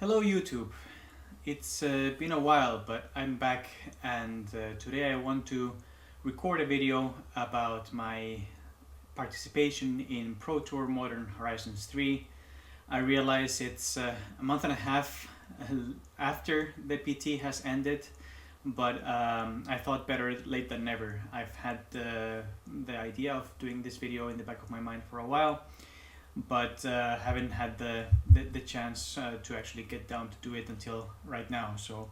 Hello YouTube. It's been a while, but I'm back, and today I want to record a video about my participation in Pro Tour Modern Horizons 3. I realize it's a month and a half after the PT has ended, but I thought better late than never. I've had the idea of doing this video in the back of my mind for a while, but haven't had the chance to actually get down to do it until right now. So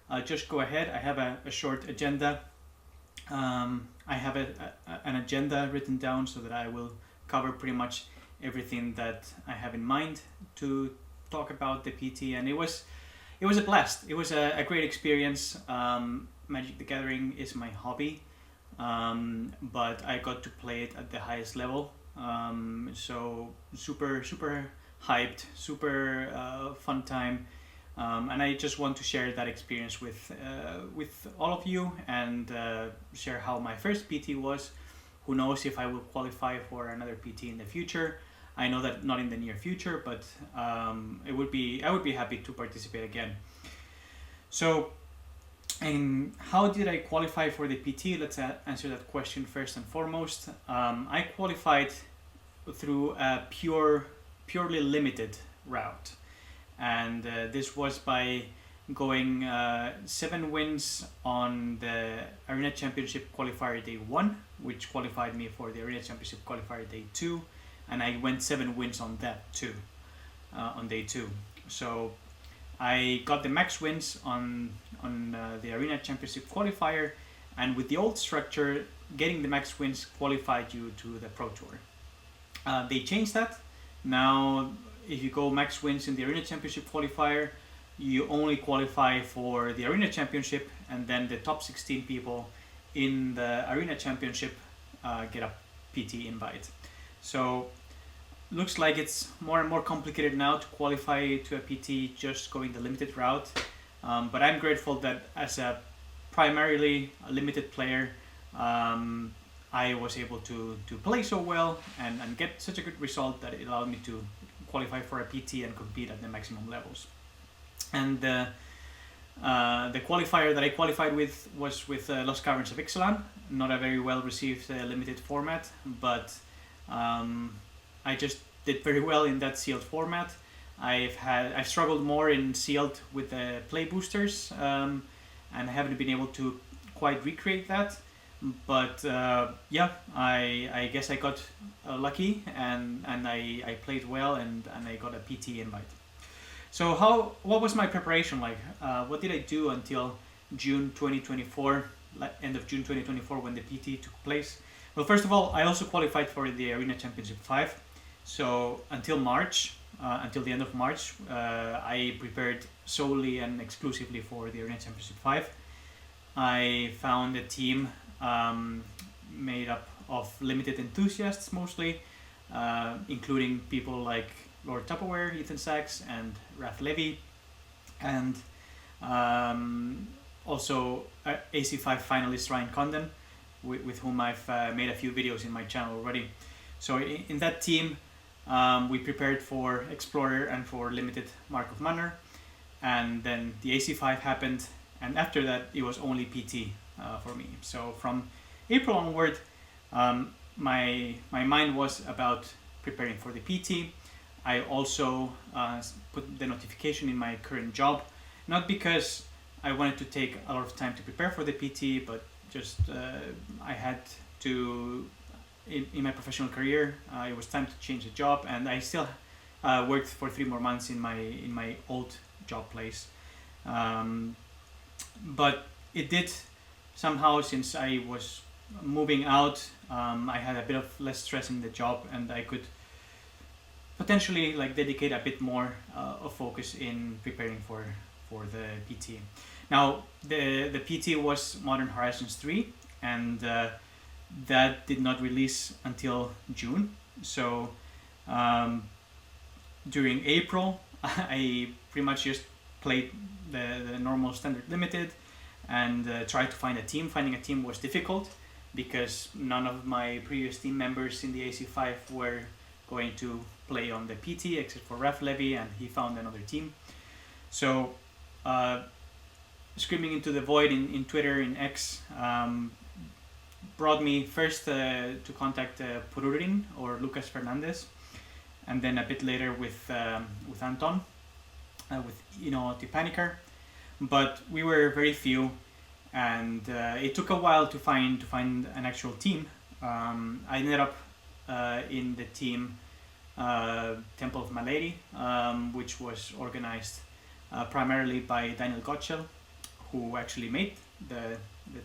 I'll just go ahead. I have a short agenda. I have an agenda written down so that I will cover pretty much everything that I have in mind to talk about the PT, and it was a blast. It was a great experience. Magic the Gathering is my hobby, but I got to play it at the highest level. So super hyped, super fun time, and I just want to share that experience with all of you, and share how my first PT was. Who knows if I will qualify for another PT in the future. I know that not in the near future, but I would be happy to participate again. So, and how did I qualify for the PT? Let's answer that question first and foremost. I qualified through a purely limited route, and this was by going 7 wins on the Arena Championship Qualifier Day 1, which qualified me for the Arena Championship Qualifier Day 2, and I went 7 wins on that too, on Day 2. So I got the max wins on the Arena Championship Qualifier, and with the old structure, getting the max wins qualified you to the Pro Tour. They changed that. Now, if you go max wins in the Arena Championship Qualifier, you only qualify for the Arena Championship, and then the top 16 people in the Arena Championship get a PT invite. So looks like it's more and more complicated now to qualify to a PT just going the limited route, but I'm grateful that as a primarily a limited player, I was able to play so well and get such a good result that it allowed me to qualify for a PT and compete at the maximum levels. And the qualifier that I qualified with was with Los Caverns of Ixalan. Not a very well received limited format, but I just did very well in that sealed format. I've struggled more in sealed with the play boosters, and I haven't been able to quite recreate that. But yeah, I guess I got lucky, and I played well, and I got a PT invite. So what was my preparation like? What did I do until June 2024, end of June 2024, when the PT took place? Well, first of all, I also qualified for the Arena Championship 5. So until March, until the end of March, I prepared solely and exclusively for the Arena Championship 5. I found a team made up of limited enthusiasts mostly, including people like Lord Tupperware, Ethan Sachs, and Raph Levy, and also AC5 finalist Ryan Condon, with whom I've made a few videos in my channel already. So in that team, we prepared for Explorer and for limited Mark of Manor, and then the AC5 happened, and after that it was only PT for me. So from April onward, my mind was about preparing for the PT. I also put the notification in my current job, not because I wanted to take a lot of time to prepare for the PT, but just I had to, in my professional career, it was time to change the job, and I still worked for 3 more months in my old job place. But it did somehow, since I was moving out, I had a bit of less stress in the job, and I could potentially dedicate a bit more of focus in preparing for the PT. Now the PT was Modern Horizons 3, and that did not release until June. So during April, I pretty much just played the normal standard limited and tried to find a team. Finding a team was difficult because none of my previous team members in the AC5 were going to play on the PT except for Raph Levy, and he found another team. So screaming into the void in Twitter, in X, brought me first to contact Pururin or Lucas Fernandez, and then a bit later with Anton, with Panicker. But we were very few, and it took a while to find an actual team. I ended up in the team Temple of Malady, which was organized primarily by Daniel Gottschall, who actually made the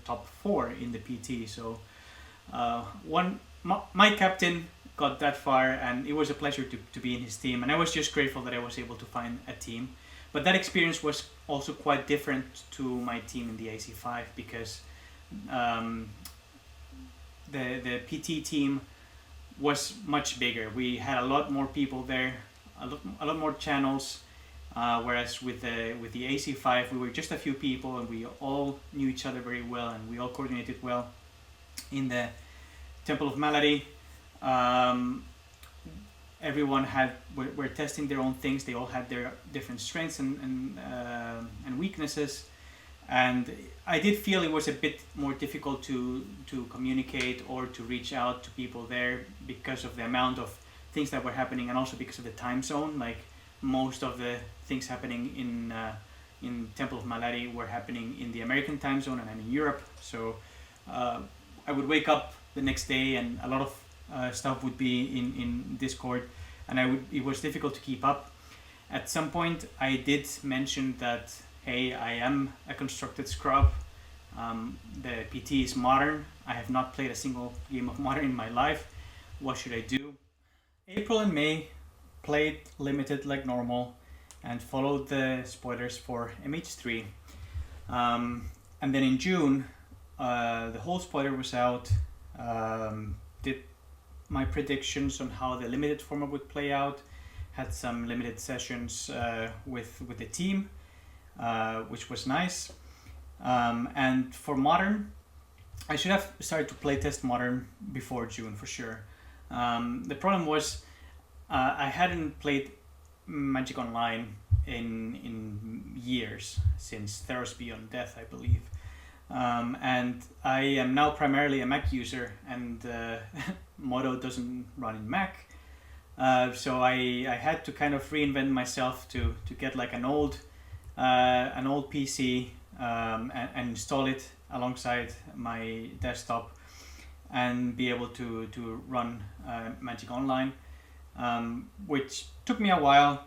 top 4 in the PT. So my captain got that far, and it was a pleasure to be in his team, and I was just grateful that I was able to find a team. But that experience was also quite different to my team in the AC5, because the PT team was much bigger. We had a lot more people there, a lot more channels, whereas with the AC5 we were just a few people, and we all knew each other very well, and we all coordinated well. In the Temple of Malady, everyone were testing their own things. They all had their different strengths and weaknesses, and I did feel it was a bit more difficult to communicate or to reach out to people there because of the amount of things that were happening, and also because of the time zone. Like, most of the things happening in Temple of Malady were happening in the American time zone, and I'm in Europe. So I would wake up the next day, and a lot of stuff would be in Discord, and it was difficult to keep up. At some point I did mention that, hey, I am a constructed scrub. The PT is modern. I have not played a single game of modern in my life. What should I do? April and May played limited like normal and followed the spoilers for MH3. And then in June, the whole spoiler was out. Did my predictions on how the limited format would play out. Had some limited sessions with the team, which was nice. And for modern, I should have started to playtest modern before June for sure. The problem was I hadn't played Magic Online in years, since Theros Beyond Death, I believe. And I am now primarily a Mac user, and Modo doesn't run in Mac. So I had to kind of reinvent myself to get like an old PC and install it alongside my desktop and be able to run Magic Online, which took me a while.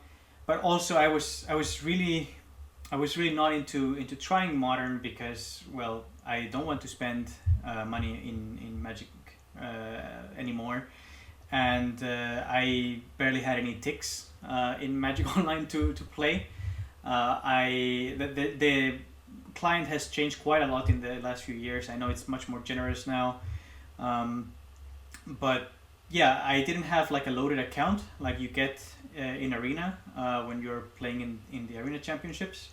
But also I was really not into trying modern, because, well, I don't want to spend money in Magic anymore, and I barely had any ticks in Magic Online to play. The client has changed quite a lot in the last few years. I know it's much more generous now, but yeah, I didn't have like a loaded account like you get in Arena when you're playing in the Arena Championships.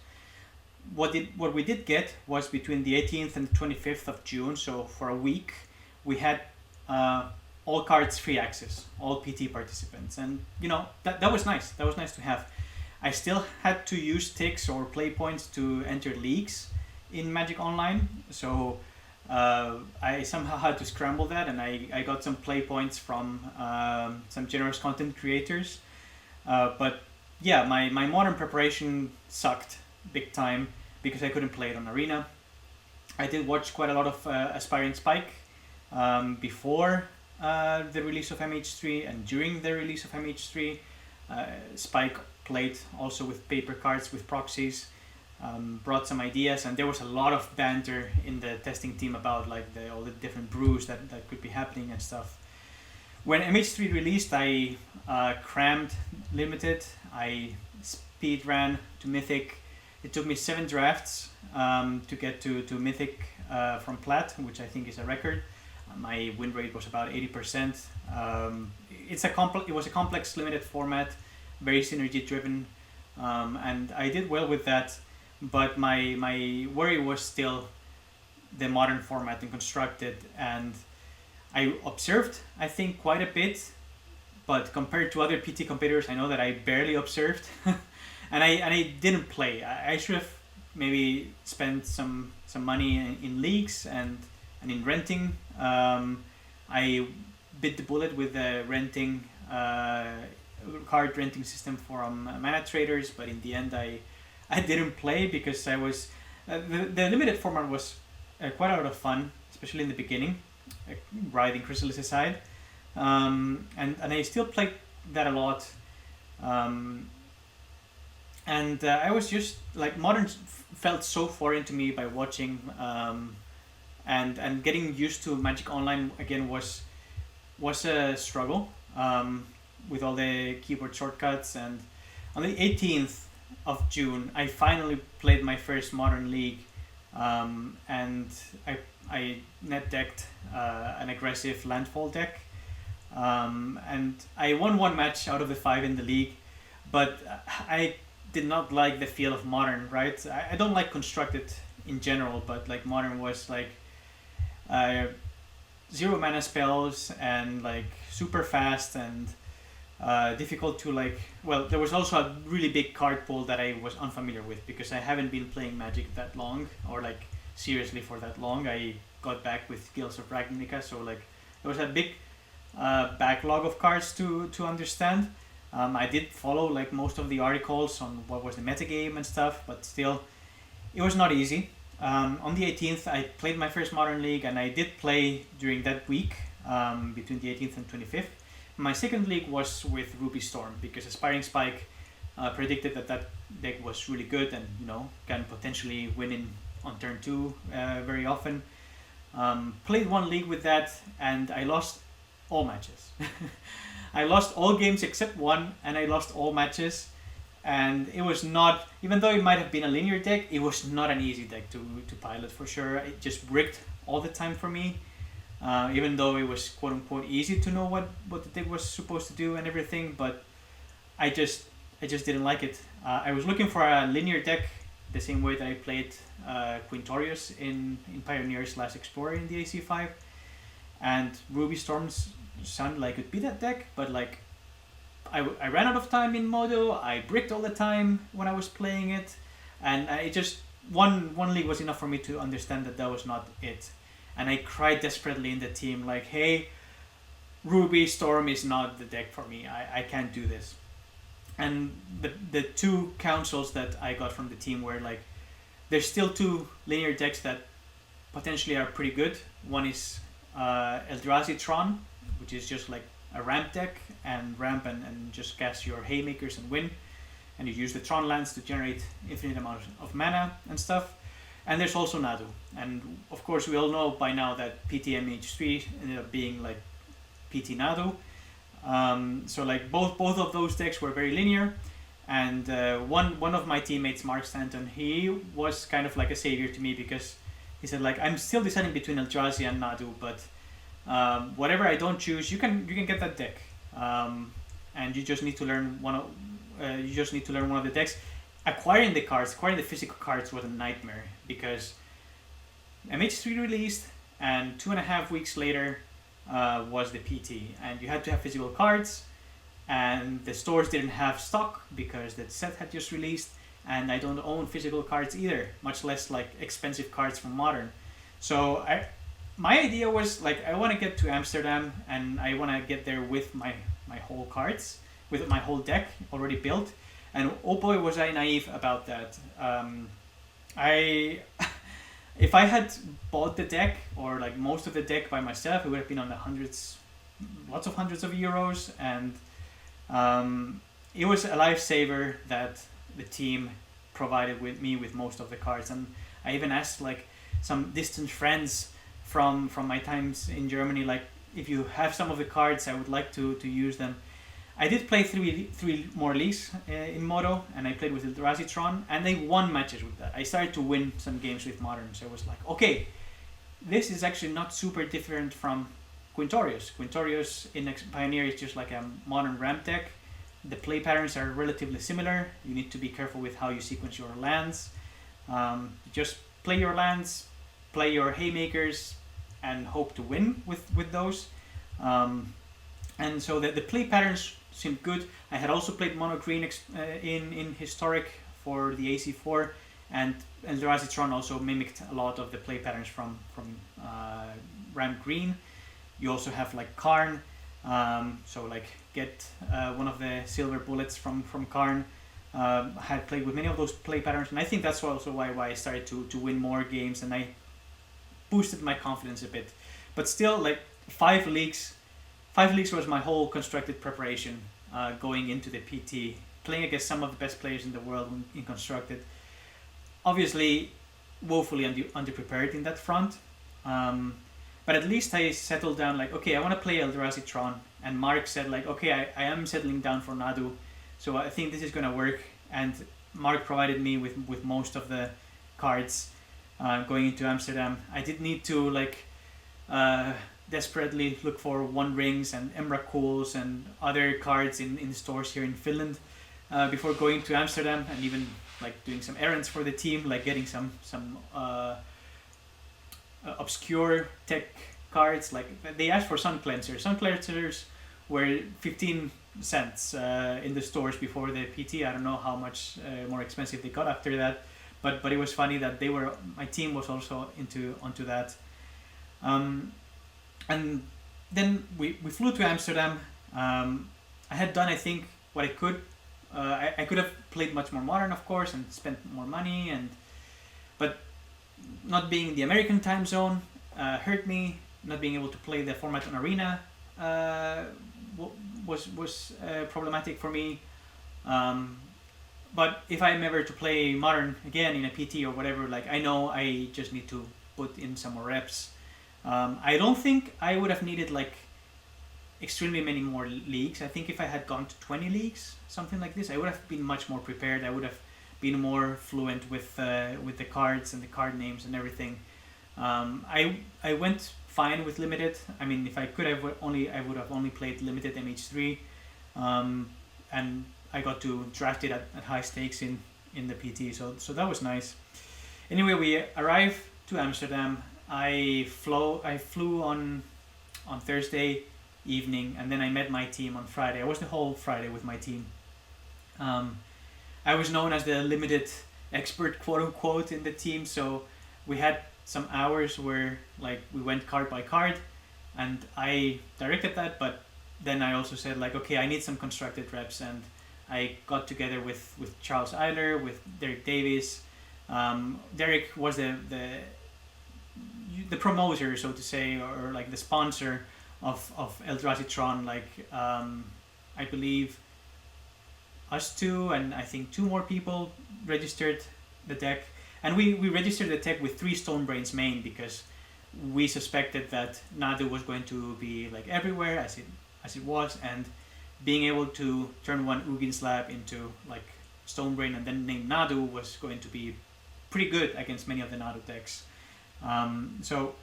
What we did get was between the 18th and the 25th of June, so for a week, we had all cards free access, all PT participants, and that was nice. That was nice to have. I still had to use ticks or play points to enter leagues in Magic Online, so I somehow had to scramble that, and I got some play points from some generous content creators. But yeah, my modern preparation sucked big time because I couldn't play it on Arena. I did watch quite a lot of Aspiring Spike before the release of MH3 and during the release of MH3. Spike played also with paper cards with proxies, brought some ideas, and there was a lot of banter in the testing team about like all the different brews that could be happening and stuff. When MH3 released, I crammed limited, I speed ran to Mythic. It took me 7 drafts to get to Mythic from Plat, which I think is a record. My win rate was about 80%. It was a complex limited format, very synergy driven, and I did well with that. But my worry was still the modern format and constructed, and I observed, I think, quite a bit, but compared to other PT competitors, I know that I barely observed. I didn't play. I should have maybe spent some money in leagues and in renting. I bit the bullet with the renting card renting system from Mana Traders, but in the end I didn't play because I was the limited format was quite a lot of fun, especially in the beginning, riding Chrysalis aside, and I still play that a lot. I was just like Modern felt so foreign to me by watching, and getting used to Magic Online again was a struggle, with all the keyboard shortcuts. And on the 18th of June, I finally played my first Modern League, and I net decked an aggressive landfall deck, and I won one match out of the 5 in the league, but I did not like the feel of Modern, right? I don't like Constructed in general, but like Modern was like 0 mana spells and like super fast and difficult to like. Well, there was also a really big card pool that I was unfamiliar with because I haven't been playing Magic that long, or like seriously for that long. I got back with Guilds of Ravnica, so like there was a big backlog of cards to understand. I did follow like most of the articles on what was the metagame and stuff, but still, it was not easy. On the 18th, I played my first Modern League, and I did play during that week, between the 18th and 25th. My second league was with Ruby Storm because Aspiring Spike predicted that deck was really good and can potentially win on turn 2 very often. Played one league with that, and I lost all matches. I lost all games except one, and I lost all matches. And it was not, even though it might have been a linear deck, it was not an easy deck to pilot for sure. It just bricked all the time for me, even though it was quote unquote easy to know what the deck was supposed to do and everything. But I just didn't like it. I was looking for a linear deck the same way that I played Quintorius in Pioneer/Explorer in the AC5, and Ruby Storms sounded like it would be that deck, but like I ran out of time in Modo. I bricked all the time when I was playing it, and I just one league was enough for me to understand that was not it. And I cried desperately in the team like, hey, Ruby Storm is not the deck for me. I can't do this. And the two counsels that I got from the team were like, there's still 2 linear decks that potentially are pretty good. One is Eldrazi Tron, which is just like a ramp deck, and ramp and just cast your Haymakers and win, and you use the Tron lands to generate infinite amount of mana and stuff. And there's also Nadu, and of course we all know by now that PT MH3 ended up being like PT Nadu. So like both of those decks were very linear, and one of my teammates, Mark Stanton, he was kind of like a savior to me because he said like, I'm still deciding between Eldrazi and Nadu, but whatever I don't choose, you can get that deck, and you just need to learn one of the decks. Acquiring the physical cards was a nightmare because MH3 released, and 2.5 weeks later was the PT, and you had to have physical cards, and the stores didn't have stock because the set had just released, and I don't own physical cards either, much less like expensive cards from Modern. So my idea was like, I want to get to Amsterdam, and I want to get there with my whole cards, with my whole deck already built. And oh boy, was I naive about that. If I had bought the deck, or like most of the deck by myself, it would have been on the lots of hundreds of euros. And it was a lifesaver that the team provided with me with most of the cards. And I even asked like some distant friends from my times in Germany, like, if you have some of the cards, I would like to use them. I did play three more leagues in Modo, and I played with Eldrazi Tron, and I won matches with that. I started to win some games with Modern, so I was like, okay, this is actually not super different from Quintorius. Quintorius in Pioneer is just like a Modern ramp deck. The play patterns are relatively similar. You need to be careful with how you sequence your lands. Just play your lands, play your Haymakers, and hope to win with those. And so the play patterns seemed good. I had also played mono green in historic for the AC4, and Eldrazi Tron also mimicked a lot of the play patterns from ramp green. You also have like Karn, so like get one of the silver bullets from Karn. I had played with many of those play patterns, and I think that's also why I started to win more games, and I boosted my confidence a bit. But still, like 5 leagues was my whole constructed preparation going into the PT, playing against some of the best players in the world in constructed. Obviously, woefully underprepared in that front. But at least I settled down, like, okay, I want to play Eldrazi Tron. And Mark said, like, okay, I am settling down for Nadu, so I think this is going to work. And Mark provided me with most of the cards going into Amsterdam. I did need to, like, desperately look for One Rings and Emrakuls and other cards in stores here in Finland before going to Amsterdam, and even like doing some errands for the team, like getting some obscure tech cards. Like they asked for Sun Cleansers. Sun Cleansers were 15 cents in the stores before the PT. I don't know how much more expensive they got after that, but it was funny that my team was also onto that. And then we flew to Amsterdam. I had done, I think, what I could. I could have played much more modern, of course, and spent more money, but not being in the American time zone hurt me. Not being able to play the format on Arena was problematic for me. But if I'm ever to play modern again in a PT or whatever, like I know I just need to put in some more reps. I don't think I would have needed like extremely many more leagues. I think if I had gone to 20 leagues, something like this, I would have been much more prepared. I would have been more fluent with the cards and the card names and everything. I went fine with limited. I mean, if I could, I would have only played limited MH3, and I got to draft it at high stakes in the PT. So that was nice. Anyway, we arrived to Amsterdam. I flew on Thursday evening, and then I met my team on Friday. I was the whole Friday with my team. I was known as the limited expert, quote unquote, in the team, so we had some hours where like we went card by card, and I directed that, but then I also said like, okay, I need some constructed reps, and I got together with Charles Eiler, with Derek Davies. Derek was the promoter, so to say, or like the sponsor of Eldrazi Tron. Like I believe us two and I think 2 more people registered the deck, and we registered the deck with 3 Stonebrains main because we suspected that Nadu was going to be like everywhere as it was, and being able to turn one Ugin Slab into like Stonebrain and then name Nadu was going to be pretty good against many of the Nadu decks. So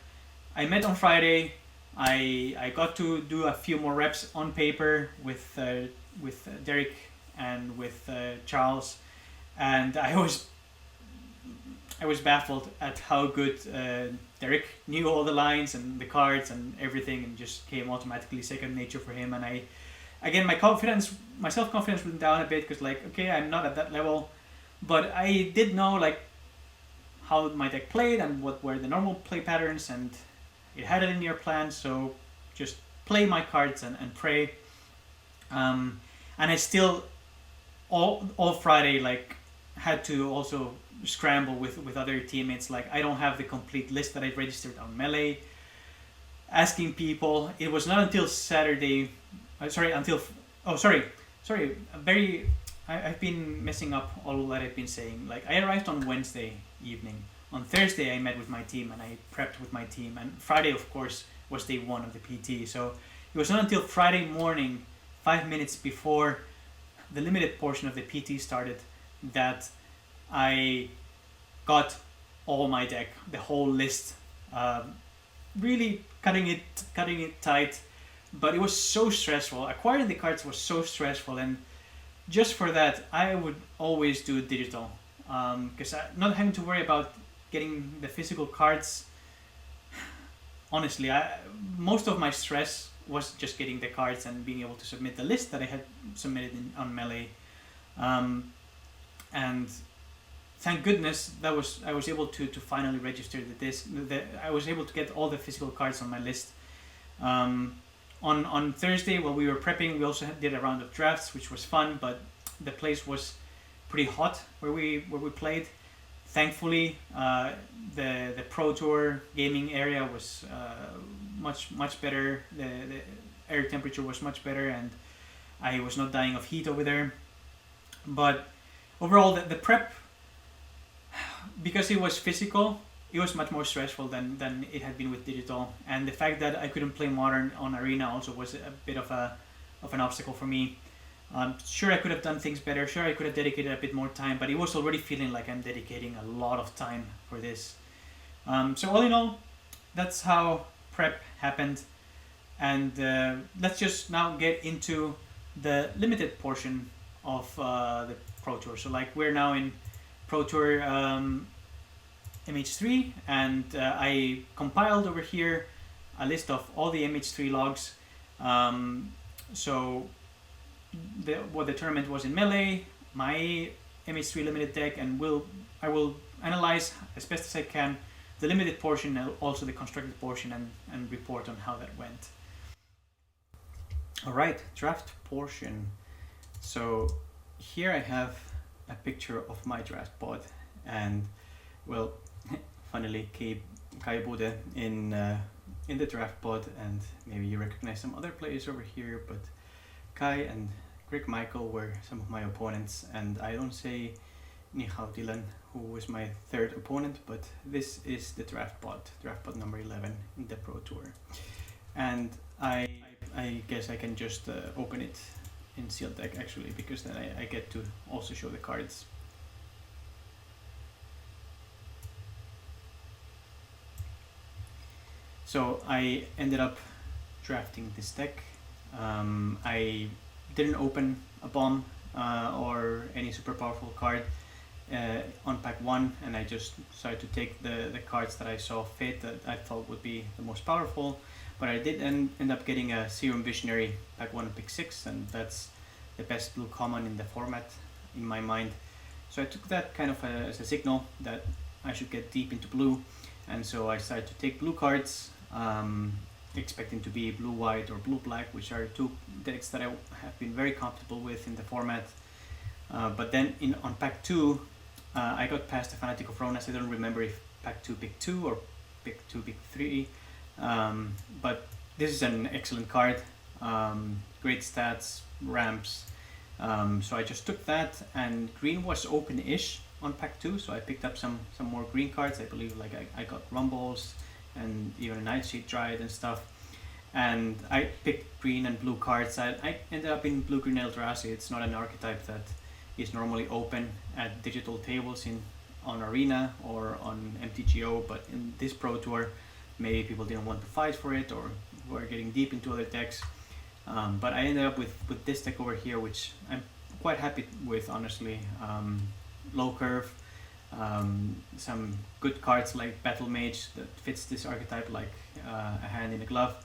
I met on Friday. I got to do a few more reps on paper with Derek and with Charles, and I was baffled at how good Derek knew all the lines and the cards and everything, and just came automatically second nature for him. And my self-confidence went down a bit because like, okay, I'm not at that level, but I did know like how my deck played and what were the normal play patterns, and it had a linear plan, so just play my cards and pray. And I still all Friday like had to also scramble with other teammates. Like I don't have the complete list that I registered on Melee. Asking people, it was not until Saturday. I've been messing up all that I've been saying. Like I arrived on Wednesday evening. On Thursday I met with my team and I prepped with my team, and Friday of course was day 1 of the PT. So it was not until Friday morning, 5 minutes before the limited portion of the PT started, that I got all my deck, the whole list, really cutting it tight. But it was so stressful. Acquiring the cards was so stressful, and just for that I would always do digital, because not having to worry about getting the physical cards. Honestly, most of my stress was just getting the cards and being able to submit the list that I had submitted on Melee. And thank goodness that I was able to finally register the disc. I was able to get all the physical cards on my list. On Thursday, while we were prepping, we also did a round of drafts, which was fun, but the place was pretty hot where we played. Thankfully, the Pro Tour gaming area was much better. The air temperature was much better, and I was not dying of heat over there. But overall, the prep, because it was physical, it was much more stressful than it had been with digital. And the fact that I couldn't play Modern on Arena also was a bit of an obstacle for me. Sure, I could have done things better. Sure, I could have dedicated a bit more time, but it was already feeling like I'm dedicating a lot of time for this. So all in all, that's how prep happened. And let's just now get into the limited portion of the Pro Tour. So like we're now in Pro Tour MH3, and I compiled over here a list of all the MH3 logs. So what the tournament was in Melee, my MH3 limited deck, and I will analyze as best as I can the limited portion and also the constructed portion, and report on how that went. Alright, draft portion. So here I have a picture of my draft pod, and well, funnily Kai Budde in the draft pod, and maybe you recognize some other players over here, but Kai and Greg Michael were some of my opponents, and I don't say NiHaoDyLan, who was my third opponent, but this is the draft pod number 11 in the Pro Tour. And I guess I can just open it in sealed deck actually, because then I get to also show the cards. So I ended up drafting this deck. I didn't open a bomb or any super powerful card on pack 1, and I just decided to take the cards that I saw fit that I thought would be the most powerful. But I did end up getting a Serum Visionary pack 1 and pick 6, and that's the best blue common in the format in my mind. So I took that kind of as a signal that I should get deep into blue, and so I decided to take blue cards, expecting to be blue-white or blue-black, which are two decks that I have been very comfortable with in the format. But then on pack 2, I got past the Fanatic of Ronas. I don't remember if pack 2 pick 2 or pick 2 pick 3. But this is an excellent card, great stats, ramps, so I just took that, and green was open-ish on pack 2, so I picked up some more green cards. I believe like I got Rumbles and even a Nightshade Dryad and stuff, and I picked green and blue cards. I ended up in UGr Eldrazi. It's not an archetype that is normally open at digital tables on Arena or on MTGO, but in this Pro Tour maybe people didn't want to fight for it, or were getting deep into other decks. But I ended up with this deck over here, which I'm quite happy with, honestly. Low curve, some good cards like Battle Mage that fits this archetype like a hand in a glove.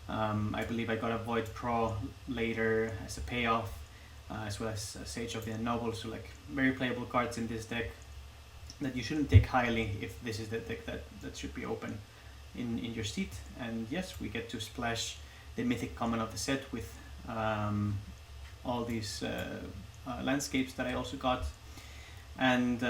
I believe I got a Void Pro later as a payoff, as well as Sage of the Noble, so like very playable cards in this deck that you shouldn't take highly if this is the deck that should be open in your seat. And yes, we get to splash the mythic common of the set with all these landscapes that I also got. And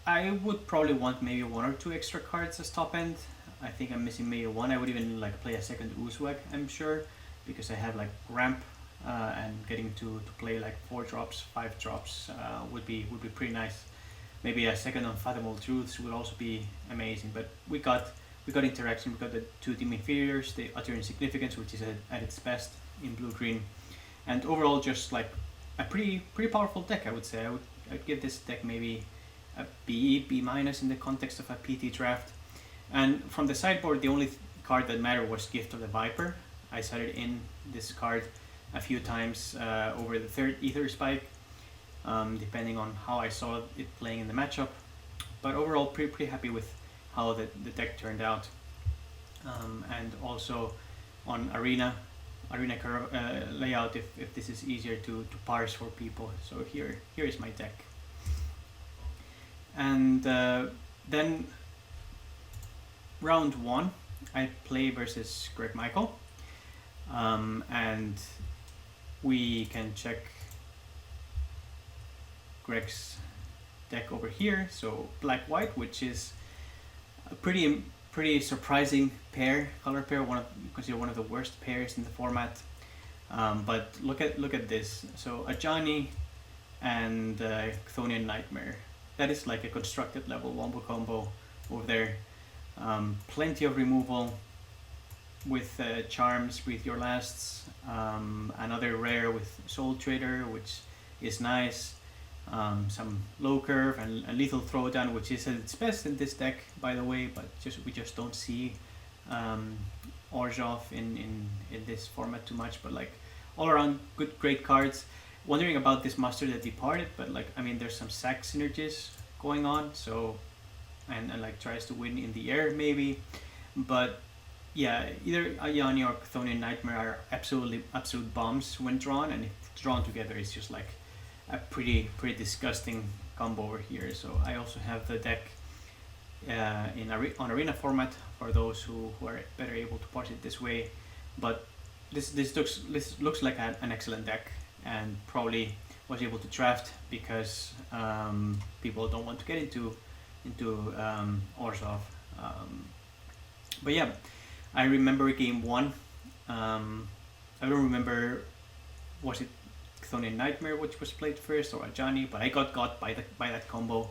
I would probably want maybe 1 or 2 extra cards as top end. I think I'm missing maybe 1. I would even like play a second Uzwag, I'm sure, because I have like ramp, and getting to play like 4 drops, 5 drops would be pretty nice. Maybe a second Unfathomable Truths would also be amazing. But we got interaction. We got the 2 Dim Inferiors, the Utter Insignificance, which is at its best in blue-green, and overall just like a pretty powerful deck. I would say I'd give this deck maybe a B minus in the context of a PT draft. And from the sideboard, the only card that mattered was Gift of the Viper. I started in this card a few times over the third Ether Spike, depending on how I saw it playing in the matchup. But overall, pretty happy with how the deck turned out. And also on arena layout if this is easier to parse for people. So here is my deck. And then round 1 I play versus Greg Michael, and we can check Greg's deck over here. So black white, which is a pretty surprising color pair, considered one of the worst pairs in the format. But look at this. So Ajani and Chthonian Nightmare. That is like a constructed level wombo combo over there. Plenty of removal with charms, Breathe Your Lasts, another rare with Soul Trader, which is nice. Some low curve and lethal throwdown, which is at its best in this deck, by the way, but we just don't see Orzhov in this format too much. But like all around great cards. Wondering about this Master that Departed, but like I mean there's some sack synergies going on, so and like tries to win in the air maybe, but yeah, either Ajani or Chthonian Nightmare are absolute bombs when drawn, and if drawn together it's just like a pretty disgusting combo over here. So I also have the deck on arena format for those who are better able to parse it this way, but this looks like an excellent deck, and probably was able to draft because people don't want to get into Orzhov. But yeah, I remember game 1. I don't remember, was it Chthonian Nightmare which was played first or Ajani, but I got by that combo,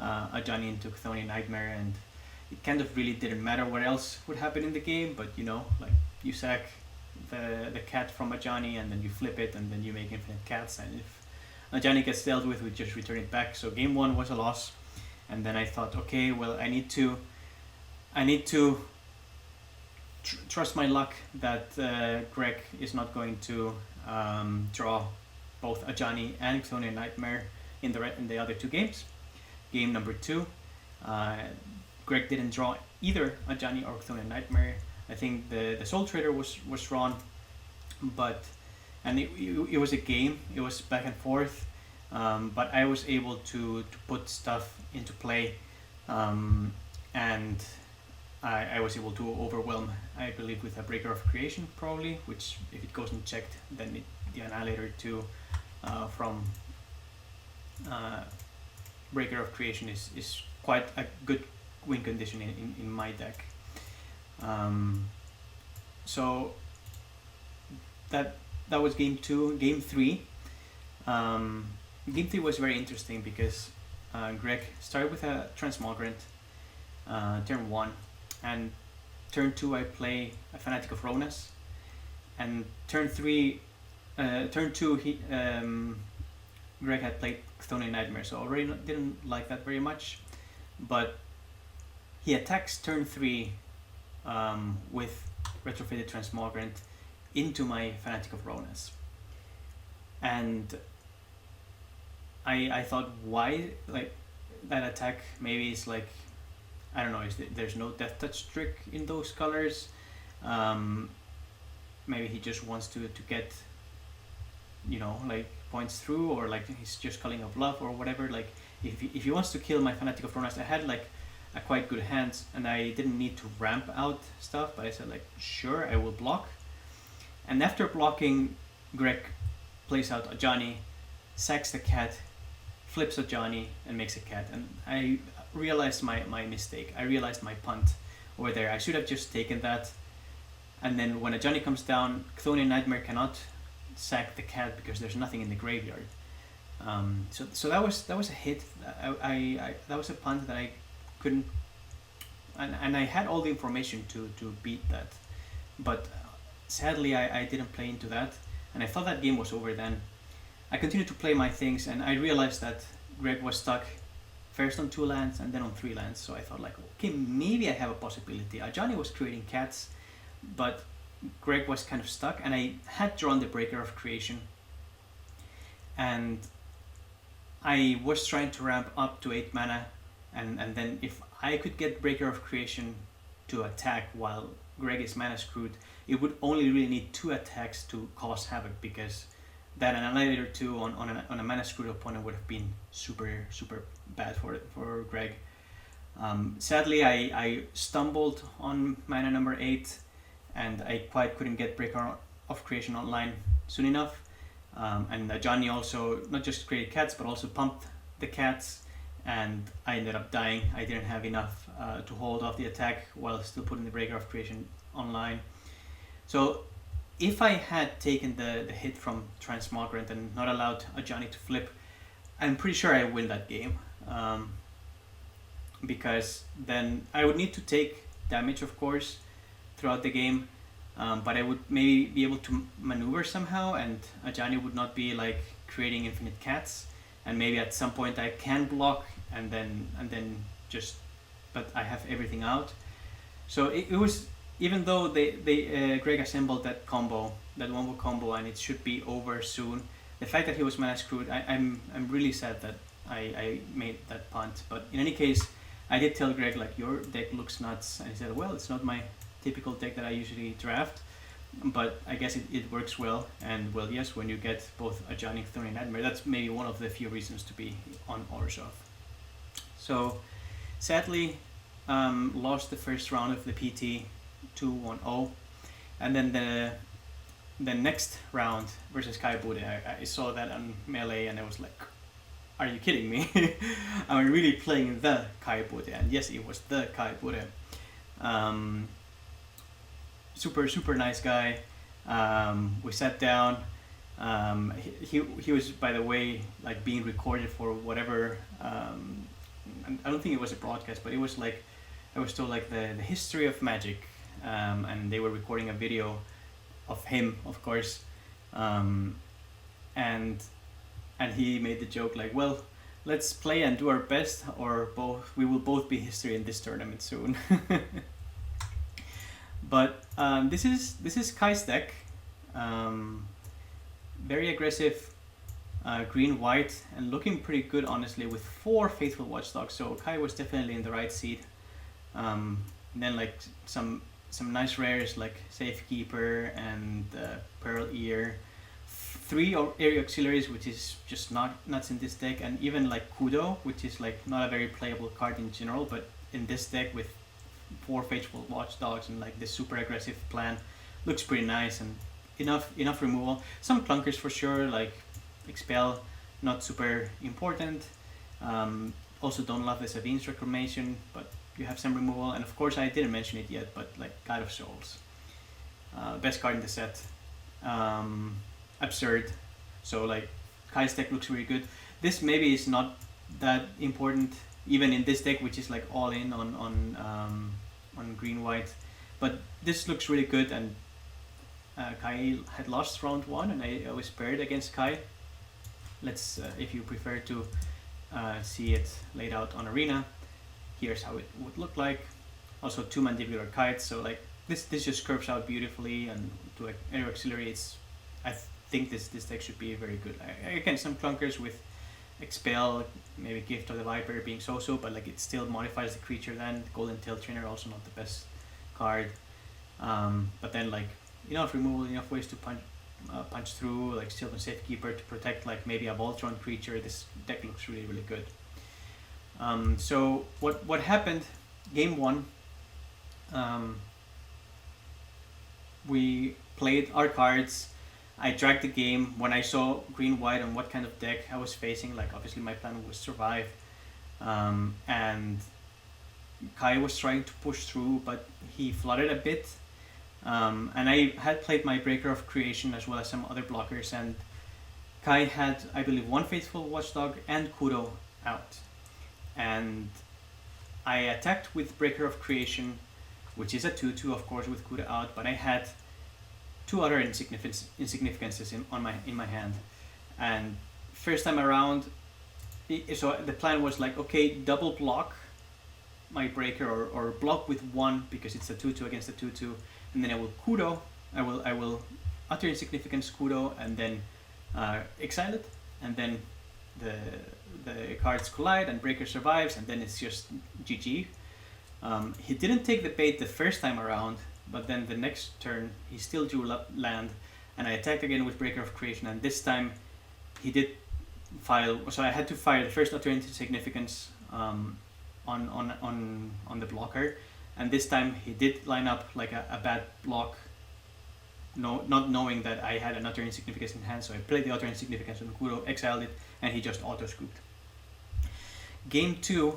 Ajani into Chthonian Nightmare, and it kind of really didn't matter what else would happen in the game, but you know, like you sack the cat from Ajani and then you flip it and then you make infinite cats, and if Ajani gets dealt with, we just return it back. So game 1 was a loss, and then I thought, okay, well I need to trust my luck that Greg is not going to draw both Ajani and Chthonian Nightmare in the other 2 games. Game number 2, Greg didn't draw either Ajani or Chthonian Nightmare. I think the Soul Trader was drawn, and it was a game. It was back and forth, but I was able to put stuff into play, and I was able to overwhelm, I believe, with a Breaker of Creation probably, which if it goes unchecked, then the Annihilator 2 from Breaker of Creation is quite a good win condition in my deck. So that was game 2. Game 3. Game 3 was very interesting because Greg started with a Transmogrant turn 1, and turn 2 I play a Fanatic of Ronas, and turn 2 Greg had played Chthonian Nightmare, so already didn't like that very much, but he attacks turn 3 with Retrofitted Transmogrant into my Fanatic of Ronas, and I thought, why, like, that attack maybe is like, I don't know, there's no Death Touch trick in those colors. Maybe he just wants to get, you know, like points through, or like he's just calling a bluff or whatever. Like if he wants to kill my Fanatic of Ronas, I had like a quite good hand and I didn't need to ramp out stuff, but I said like, sure, I will block. And after blocking, Greg plays out Ajani, sacks the cat, flips Ajani and makes a cat, and I realized my mistake. I realized my punt over there. I should have just taken that, and then when Ajani comes down, Chthonian Nightmare cannot sack the cat because there's nothing in the graveyard. So that was a hit. I that was a punt that I couldn't, and I had all the information to beat that, but sadly I didn't play into that, and I thought that game was over then. I continued to play my things, and I realized that Greg was stuck first on 2 lands and then on 3 lands, so I thought like, okay, maybe I have a possibility. Ajani was creating cats, but Greg was kind of stuck, and I had drawn the Breaker of Creation, and I was trying to ramp up to 8 mana, and then if I could get Breaker of Creation to attack while Greg is mana screwed, it would only really need 2 attacks to cause havoc, because that Annihilator 2 on a mana screwed opponent would have been super bad for Greg. Sadly, I stumbled on mana number 8, and I quite couldn't get Breaker of Creation online soon enough. And Johnny also not just created cats, but also pumped the cats, and I ended up dying. I didn't have enough to hold off the attack while still putting the Breaker of Creation online. So if I had taken the hit from Transmogrant and not allowed a Johnny to flip, I'm pretty sure I win that game. Because then I would need to take damage, of course, throughout the game, but I would maybe be able to maneuver somehow, and Ajani would not be like creating infinite cats, and maybe at some point I can block and then just, but I have everything out. So it was, even though they Greg assembled that combo, that wombo combo, and it should be over soon, the fact that he was mana screwed, I'm really sad that I made that punt. But in any case, I did tell Greg, like, your deck looks nuts, and he said, well, it's not my typical deck that I usually draft, but I guess it works well. And well, yes, when you get both Ajani, Thorny, and Nightmare, that's maybe one of the few reasons to be on Orzhov. So sadly, lost the first round of the PT 2-1-0, and then the next round versus Kai Budde, I saw that on Melee, and I was like, are you kidding me? I'm really playing the Kai Budde, and yes, it was the Kai Budde. Super nice guy. We sat down. He was, by the way, like being recorded for whatever. I don't think it was a broadcast, but it was like, I was told, like the history of Magic, and they were recording a video of him, of course, and he made the joke like, well, let's play and do our best, or we will both be history in this tournament soon. But this is Kai's deck. Very aggressive, green white, and looking pretty good, honestly, with 4 Faithful Watchdogs. So Kai was definitely in the right seat. Then like some nice rares like Safekeeper and Pearl Ear. 3 area auxiliaries, which is just nuts in this deck, and even like Kudo, which is like not a very playable card in general, but in this deck with 4 Faithful Watchdogs and like this super aggressive plan, looks pretty nice, and enough removal. Some clunkers for sure, like Expel, not super important. Also don't love the Savine's Reclamation, but you have some removal, and of course I didn't mention it yet, but like God of Souls, best card in the set. Absurd. So like Kai's deck looks really good. This maybe is not that important even in this deck, which is like all in on green white, but this looks really good. And Kai had lost round 1, and I was paired against Kai. Let's if you prefer to see it laid out on Arena, here's how it would look like. Also 2 Mandibular Kites, so like this just curves out beautifully, and to like Air Auxiliary, it's, I think this deck should be very good. Again, some clunkers with Expel, maybe Gift of the Viper being so-so, but like it still modifies the creature. Then Golden Tail Trainer, also not the best card, but then like enough removal, enough ways to punch through, like Stealth and Safekeeper to protect like maybe a Voltron creature. This deck looks really good. So what happened? Game 1, we played our cards. I dragged the game. When I saw green white and what kind of deck I was facing, like obviously my plan was survive, and Kai was trying to push through, but he flooded a bit, and I had played my Breaker of Creation as well as some other blockers, and Kai had, I believe, 1 Faithful Watchdog and Kudo out, and I attacked with Breaker of Creation, which is a 2/2, of course, with Kudo out, but I had 2 other insignificances in my hand. And first time around, so the plan was like, okay, double block my Breaker, or block with 1 because it's a 2/2 against a 2/2, and then I will Kudo. I will utter insignificance Kudo, and then exile it, and then the cards collide and Breaker survives, and then it's just GG. He didn't take the bait the first time around, but then the next turn he still drew land, and I attacked again with Breaker of Creation, and this time he did file, so I had to fire the first Utter Insignificance on the blocker, and this time he did line up like a bad block, not knowing that I had an Utter Insignificance in hand, so I played the Utter Insignificance on Kuro, exiled it, and he just auto-scooped. Game 2,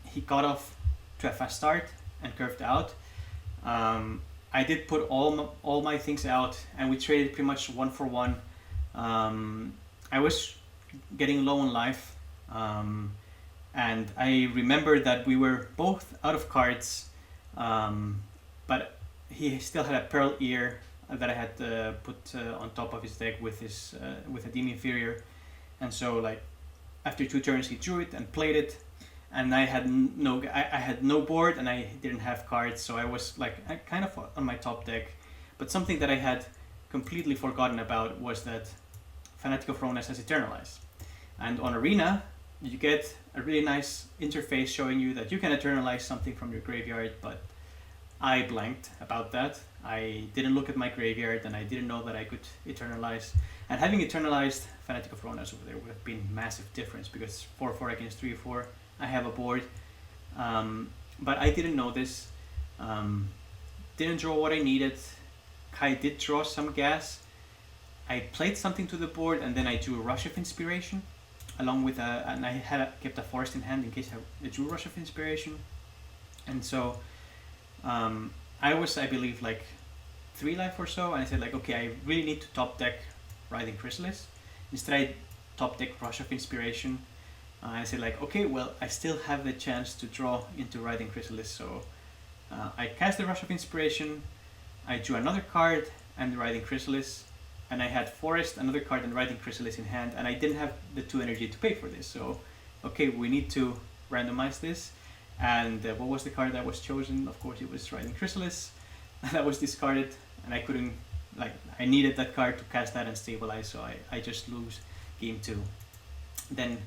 he got off to a fast start and curved out. I did put all my things out, and we traded pretty much 1 for 1. I was getting low on life, and I remember that we were both out of cards, but he still had a Pearl Ear that I had put on top of his deck with a Dim Inferior, and so like after 2 turns he drew it and played it, and I had no board and I didn't have cards, so I was like kind of on my top deck. But something that I had completely forgotten about was that Fanatic of Ronas has Eternalize, and on Arena you get a really nice interface showing you that you can Eternalize something from your graveyard, but I blanked about that. I didn't look at my graveyard and I didn't know that I could Eternalize, and having Eternalized Fanatic of Ronas over there would have been massive difference, because 4-4 against 3-4 I have a board, but I didn't know this, didn't draw what I needed. Kai did draw some gas. I played something to the board, and then I drew a Rush of Inspiration along with and I kept a forest in hand in case I drew Rush of Inspiration, and so I was, I believe, like 3 life or so, and I said like, okay, I really need to top deck Writhing Chrysalis. Instead I top deck Rush of Inspiration. I said like, okay, well, I still have the chance to draw into Writhing Chrysalis, so I cast the Rush of Inspiration, I drew another card and the Writhing Chrysalis, and I had Forest, another card, and Writhing Chrysalis in hand, and I didn't have the 2 energy to pay for this, so okay, we need to randomize this. And what was the card that was chosen? Of course it was Writhing Chrysalis. That was discarded, and I couldn't, like, I needed that card to cast that and stabilize, so I just lose game 2. Then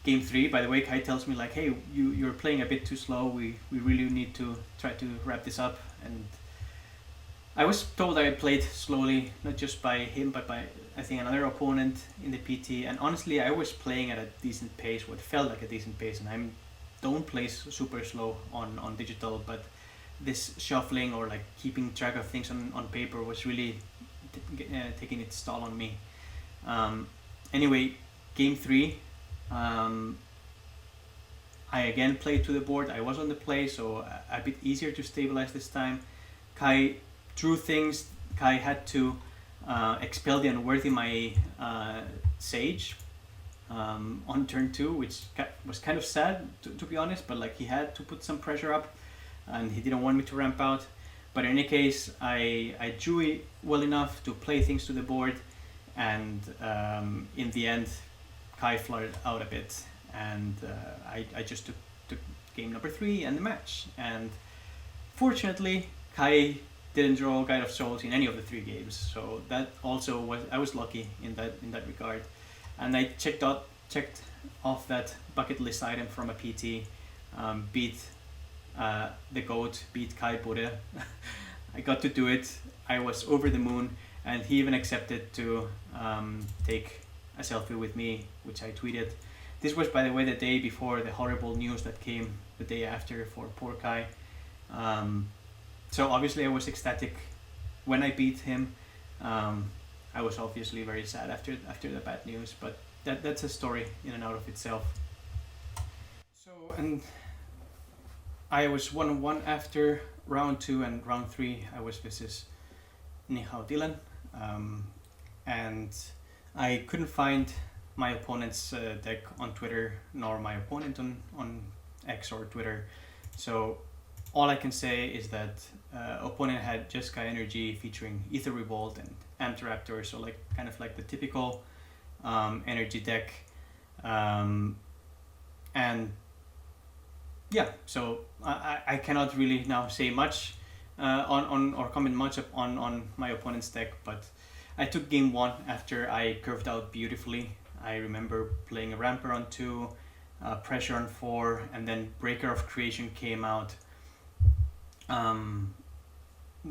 game 3, by the way, Kai tells me like, hey, you're playing a bit too slow, we really need to try to wrap this up. And I was told I played slowly, not just by him, but by, I think, another opponent in the PT, and honestly I was playing at a decent pace, what felt like a decent pace, and I don't play super slow on digital, but this shuffling or like keeping track of things on paper was really taking its toll on me. Anyway, game 3, I again played to the board. I was on the play, so a bit easier to stabilize this time. Kai drew things. Kai had to expel the Unworthy my Sage on turn 2, which was kind of sad to be honest, but like he had to put some pressure up and he didn't want me to ramp out. But in any case, I drew it well enough to play things to the board, and in the end Kai fluttered out a bit, and I just took game number 3 and the match. And fortunately Kai didn't draw Guide of Souls in any of the 3 games, so that also was, I was lucky in that regard. And I checked off that bucket list item from a PT, beat the GOAT, beat Kai Budde. I got to do it. I was over the moon, and he even accepted to take a selfie with me, which I tweeted. This was, by the way, the day before the horrible news that came the day after for poor Kai. So obviously I was ecstatic when I beat him. I was obviously very sad after the bad news, but that's a story in and out of itself. So, and I was 1-1 after round 2, and round 3 I was versus NiHaoDyLan, and I couldn't find my opponent's deck on Twitter, nor my opponent on X or Twitter. So all I can say is that opponent had Jeskai Energy featuring Ether Revolt and Amped Raptor, so like kind of like the typical energy deck, and yeah, so I cannot really now say much on or comment much on my opponent's deck, but I took game 1 after I curved out beautifully. I remember playing a Ramper on 2, Pressure on 4, and then Breaker of Creation came out.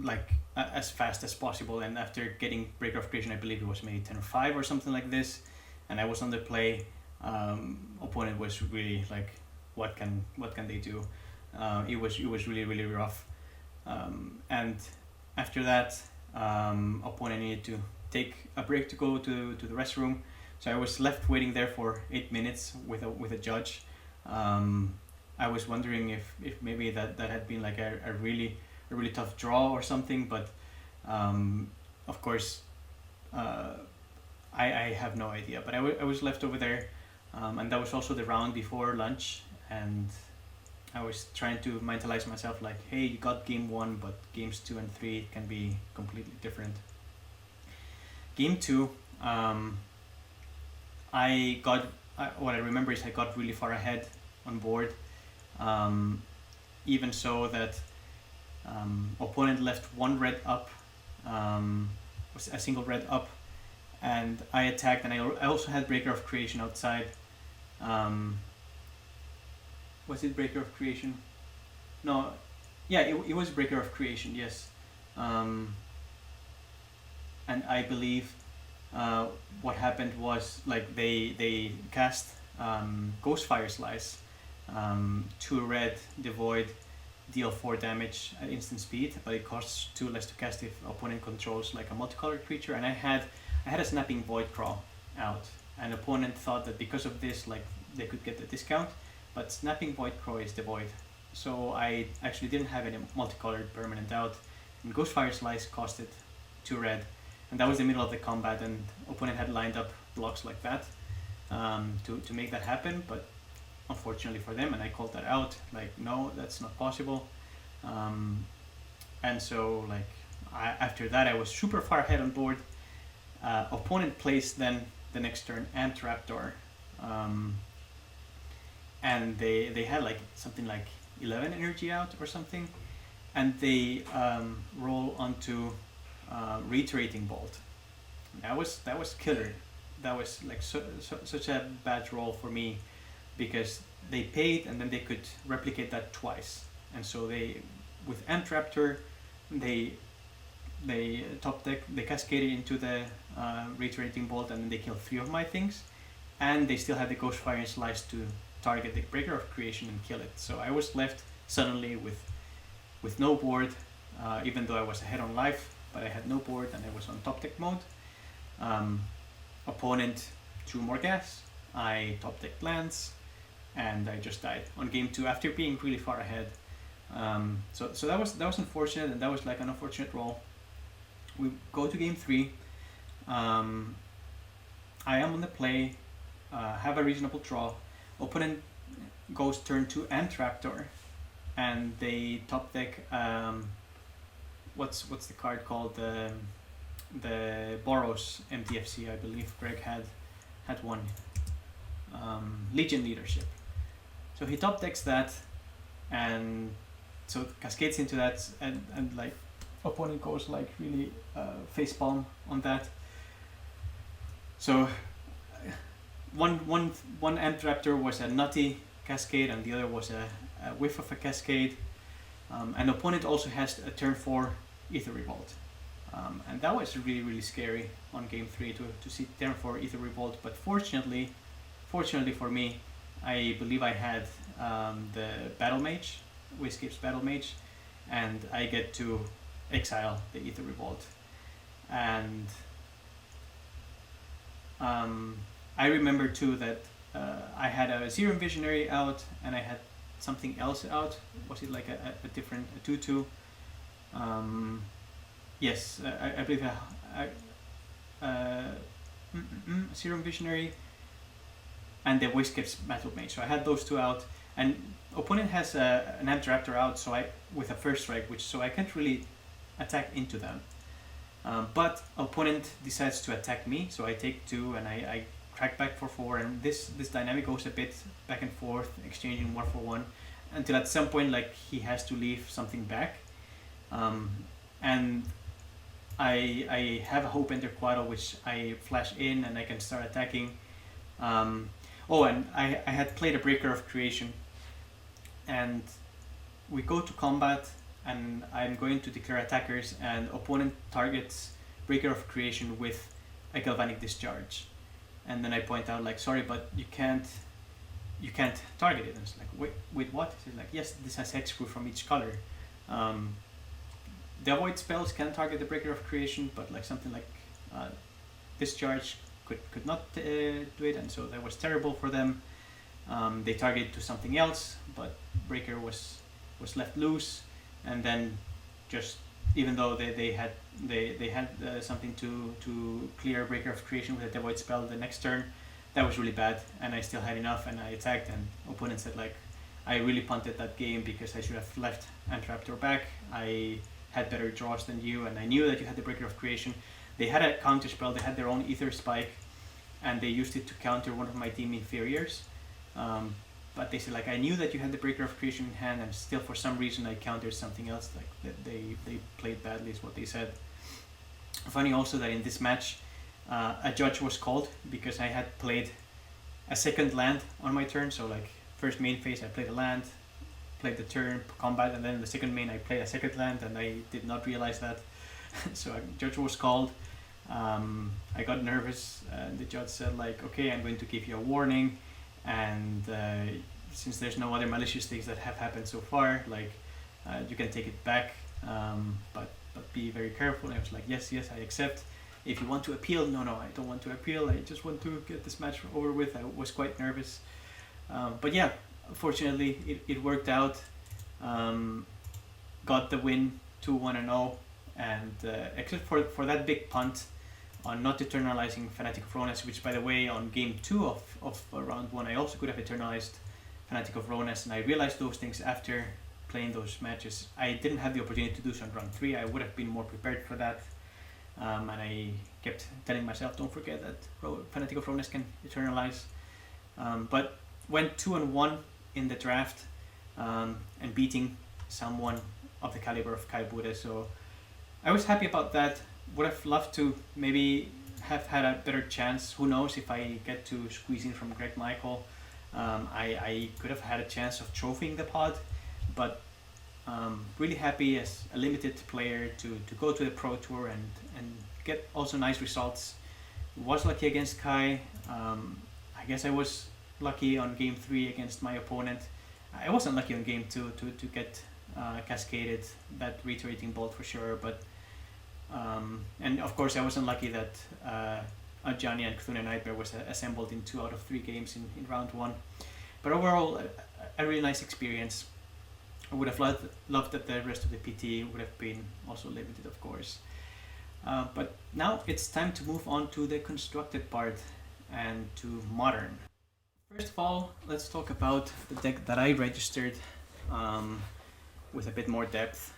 like as fast as possible, and after getting Breaker of Creation, I believe it was maybe 10-5 or something like this, and I was on the play. Opponent was really like, what can they do? It was really rough, and after that, opponent needed to take a break to go to the restroom, so I was left waiting there for 8 minutes with a judge. I was wondering if maybe that had been like a really tough draw or something, but of course I have no idea. But I was left over there, and that was also the round before lunch, and I was trying to mentalize myself like, hey, you got game 1, but games 2 and 3 can be completely different. Game 2, what I remember is I got really far ahead on board, even so that opponent left one red up, was a single red up, and I attacked, and I also had Breaker of Creation outside. Was it Breaker of Creation? No, yeah, it was Breaker of Creation, yes. And I believe what happened was like they cast Ghostfire Slice, 2 red, devoid, deal 4 damage at instant speed, but it costs 2 less to cast if opponent controls like a multicolored creature. And I had a Snapping Void Craw out, and opponent thought that because of this, like, they could get the discount, but Snapping Void Craw is devoid, so I actually didn't have any multicolored permanent out, and Ghostfire Slice costed 2 red, and that was the middle of the combat, and opponent had lined up blocks like that to make that happen, but unfortunately for them, and I called that out, like, no, that's not possible. And so like after that I was super far ahead on board. Opponent plays then the next turn Antraptor, and they had like something like 11 energy out or something, and they roll onto Reiterating Bolt. That was killer. That was like such a bad roll for me, because they paid and then they could replicate that twice, and so they, with Antraptor, they top deck, they cascaded into the Reiterating Bolt, and then they killed 3 of my things, and they still had the Ghostfire and Slice to target the Breaker of Creation and kill it. So I was left suddenly with no board, even though I was ahead on life, but I had no board and I was on top deck mode. Opponent 2 more gas, I top decked lands, and I just died on game 2 after being really far ahead. So that was unfortunate, and that was like an unfortunate roll. We go to game 3. I am on the play, have a reasonable draw. Opponent goes turn 2 Antraptor, and they top deck what's the card called, the Boros MTFC, I believe Greg had one, Legion Leadership. So he top decks that, and so cascades into that, and like opponent goes like really facepalm on that. So one Antraptor was a nutty cascade, and the other was a whiff of a cascade. And opponent also has a turn 4 Ether Revolt. And that was really scary on game 3 to see turn 4 Ether Revolt. But fortunately for me, I believe I had the Battle Mage, Wiscape's Battle Mage, and I get to exile the Ether Revolt. And I remember too that I had a Serum Visionary out, and I had something else out. Was it like a different 2/2? Yes, I believe Serum Visionary and the Wiscape's Battle Mage. So I had those 2 out, and opponent has an Antraptor out, so with a first strike, so I can't really attack into them. But opponent decides to attack me, so I take 2 and I crack back for 4, and this dynamic goes a bit back and forth, exchanging 1 for 1, until at some point like he has to leave something back, and I have a Hope Enter Quaddle, which I flash in and I can start attacking. Oh, and I had played a Breaker of Creation, and we go to combat, and I'm going to declare attackers, and opponent targets Breaker of Creation with a Galvanic Discharge. And then I point out like, sorry, but you can't target it. And it's like, wait, what? It's like, yes, this has hexproof from each color. The avoid spells can target the Breaker of Creation, but like something like Discharge could not do it, and so that was terrible for them. They targeted to something else, but Breaker was left loose, and then just even though they had something to clear Breaker of Creation with a Devoid spell the next turn, that was really bad, and I still had enough, and I attacked, and opponent said like, I really punted that game because I should have left Antraptor back. I had better draws than you, and I knew that you had the Breaker of Creation. They had a counter spell, they had their own Ether Spike, and they used it to counter one of my team inferiors. But they said like, I knew that you had the Breaker of Creation in hand, and still for some reason I countered something else, like that they played badly is what they said. Funny also that in this match, a judge was called because I had played a second land on my turn. So like first main phase I played a land, played the turn combat, and then the second main I played a second land, and I did not realize that. So a judge was called. I got nervous, and the judge said like, okay, I'm going to give you a warning, and since there's no other malicious things that have happened so far, like you can take it back, but be very careful. And I was like, yes, I accept. If you want to appeal, no, I don't want to appeal. I just want to get this match over with. I was quite nervous, but yeah, fortunately it worked out. Got the win, 2-1-0, and except for that big punt on not eternalizing Fanatic of Ronas, which by the way on game 2 of round 1 I also could have eternalized Fanatic of Ronas, and I realized those things after playing those matches. I didn't have the opportunity to do so in round 3. I would have been more prepared for that, and I kept telling myself, don't forget that Fanatic of Ronas can eternalize, but went 2-1 in the draft, and beating someone of the caliber of Kai Budde, so I was happy about that. Would have loved to maybe have had a better chance. Who knows, if I get to squeeze in from Greg Michael, I could have had a chance of trophying the pod, but really happy as a limited player to go to the Pro Tour and get also nice results. Was lucky against Kai. I guess I was lucky on game 3 against my opponent. I wasn't lucky on game 2 to get cascaded that reiterating bolt for sure, but and of course I wasn't lucky that Johnny and Cthulhu Nightmare was assembled in 2 out of 3 games in round 1. But overall, a really nice experience. I would have loved that the rest of the PT would have been also limited, of course. But now it's time to move on to the constructed part and to modern. First of all, let's talk about the deck that I registered with a bit more depth.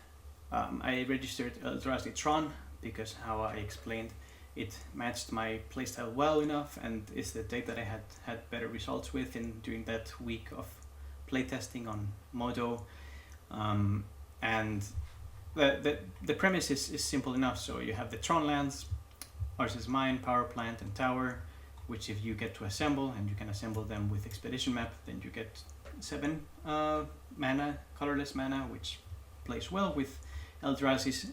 I registered Eldrazi Tron because, how I explained, it matched my playstyle well enough, and it's the deck that I had better results with during that week of playtesting on Modo. And the premise is simple enough. So you have the Tron lands, Ours is Mine, Power Plant, and Tower, which if you get to assemble, and you can assemble them with Expedition Map, then you get 7 mana, colorless mana, which plays well with Eldrazi's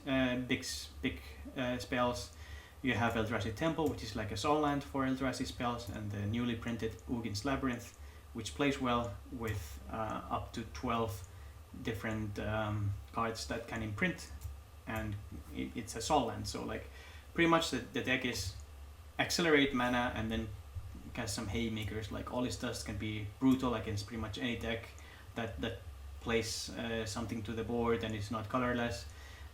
big spells. You have Eldrazi Temple, which is like a soul land for Eldrazi spells, and the newly printed Ugin's Labyrinth, which plays well with up to 12 different cards that can imprint, and it's a soul land. So like pretty much the deck is accelerate mana and then cast some haymakers. Like all his dust can be brutal against pretty much any deck that plays something to the board and it's not colorless.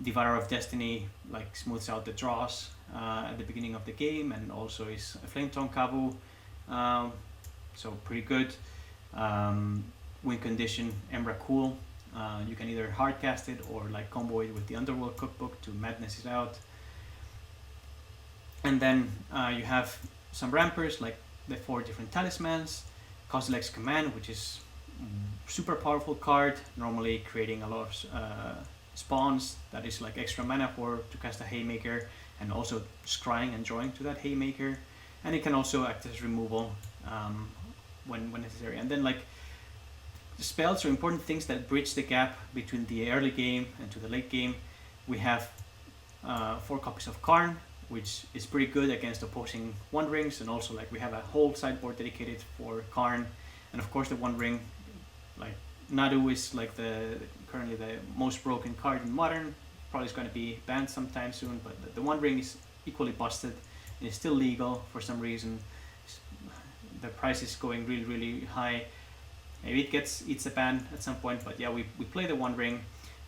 Devourer of Destiny like smooths out the draws at the beginning of the game, and also is a Flametongue Kavu, so pretty good. Win condition Emrakul, you can either hardcast it or like combo it with the Underworld Cookbook to madness it out. And then you have some rampers like the 4 different talismans, Kozilek's Command, which is super powerful card, normally creating a lot of spawns that is like extra mana to cast a Haymaker, and also scrying and drawing to that Haymaker, and it can also act as removal when necessary. And then like spells or important things that bridge the gap between the early game and to the late game. We have 4 copies of Karn, which is pretty good against opposing One Rings, and also like we have a whole sideboard dedicated for Karn, and of course the One Ring, like Nadu is like currently the most broken card in Modern. Probably is going to be banned sometime soon, but the One Ring is equally busted and it's still legal for some reason. The price is going really, really high. Maybe it eats a ban at some point, but yeah, we play the One Ring,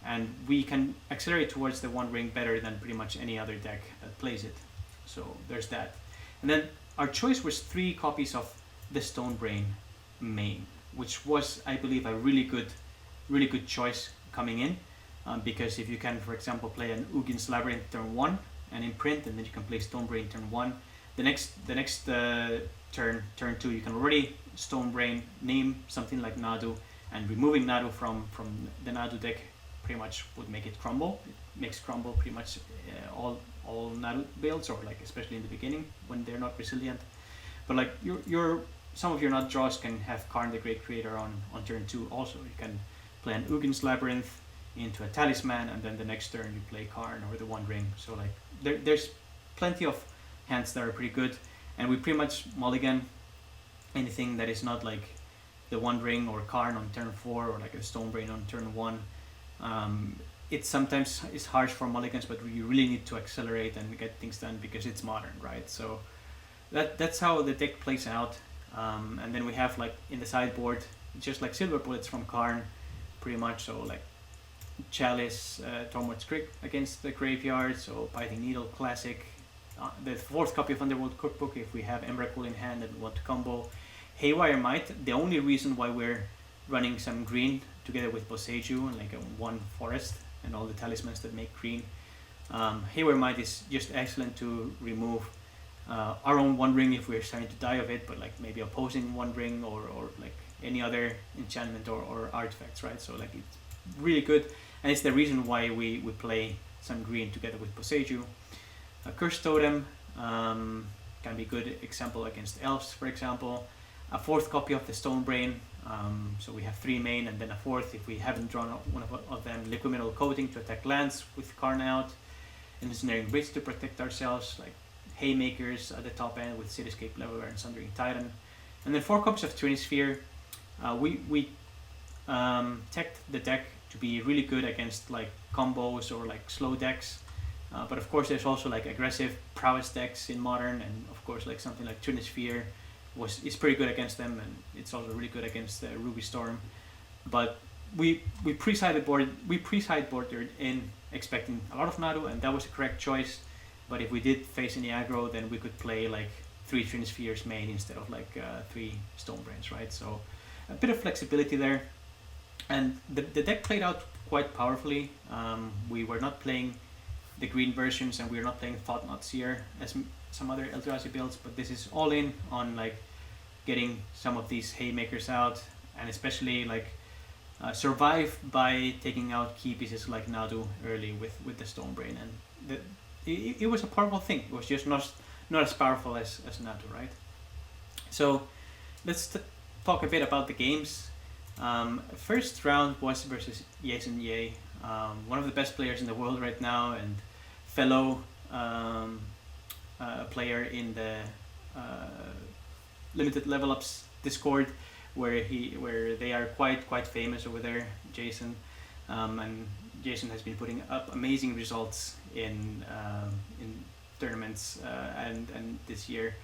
and we can accelerate towards the One Ring better than pretty much any other deck that plays it. So there's that. And then our choice was 3 copies of the Stonebrain main, which was, I believe, a really good choice coming in, because if you can, for example, play an Ugin's Labyrinth turn 1 and imprint, and then you can play Stonebrain turn 1, the next turn 2, you can already Stonebrain, name something like Nadu, and removing Nadu from the Nadu deck pretty much would make it crumble. It makes crumble pretty much all Nadu builds, or like especially in the beginning when they're not resilient. But like some of your Nadu draws can have Karn the Great Creator on turn 2 also. You can play an Ugin's Labyrinth into a Talisman, and then the next turn you play Karn or the One Ring. So like there's plenty of hands that are pretty good, and we pretty much mulligan anything that is not like the One Ring or Karn on turn 4, or like a Stonebrain on turn 1. It sometimes is harsh for mulligans, but you really need to accelerate and get things done because it's Modern, right? So that's how the deck plays out. And then we have like in the sideboard just like Silver Bullets from Karn, pretty much. So like Chalice, Tormod's Crick against the graveyard, so Biting Needle classic. The 4th copy of Underworld Cookbook if we have Emrakul in hand and we want to combo. Haywire Might, the only reason why we're running some green together with Boseiju and like a 1 forest and all the talismans that make green. Haywire Might is just excellent to remove our own One Ring if we're starting to die of it, but like maybe opposing One Ring or like any other enchantment or artifacts, right? So like it's really good, and it's the reason why we play some green together with Boseiju. A Cursed Totem can be a good example against elves, for example. A 4th copy of the Stonebrain, so we have 3 main and then a 4th if we haven't drawn one of them. Liquid Metal Coating to attack lands with Karn out. Ensnaring Bridge to protect ourselves, like Haymakers at the top end with Cityscape Leveler and Sundering Titan. And then 4 copies of Trinisphere. We teched the deck to be really good against like combos or like slow decks. But of course there's also like aggressive prowess decks in Modern, and of course like something like Trinisphere is pretty good against them, and it's also really good against Ruby Storm. But we pre-sideboarded in expecting a lot of Nadu, and that was a correct choice. But if we did face any aggro, then we could play like 3 Trinispheres main instead of like 3 Stonebrains, right? So a bit of flexibility there, and the deck played out quite powerfully. We were not playing the green versions, and we're not playing Thought-Knot Seer as some other Eldrazi builds, but this is all in on like getting some of these Haymakers out, and especially like survive by taking out key pieces like Nadu early with the Stonebrain, and it was a powerful thing. It was just not as powerful as Nadu, right? So let's talk a bit about the games. First round was versus Jason Ye, one of the best players in the world right now, and fellow player in the Limited Level Ups Discord, where they are quite famous over there, Jason, and Jason has been putting up amazing results in tournaments and this year,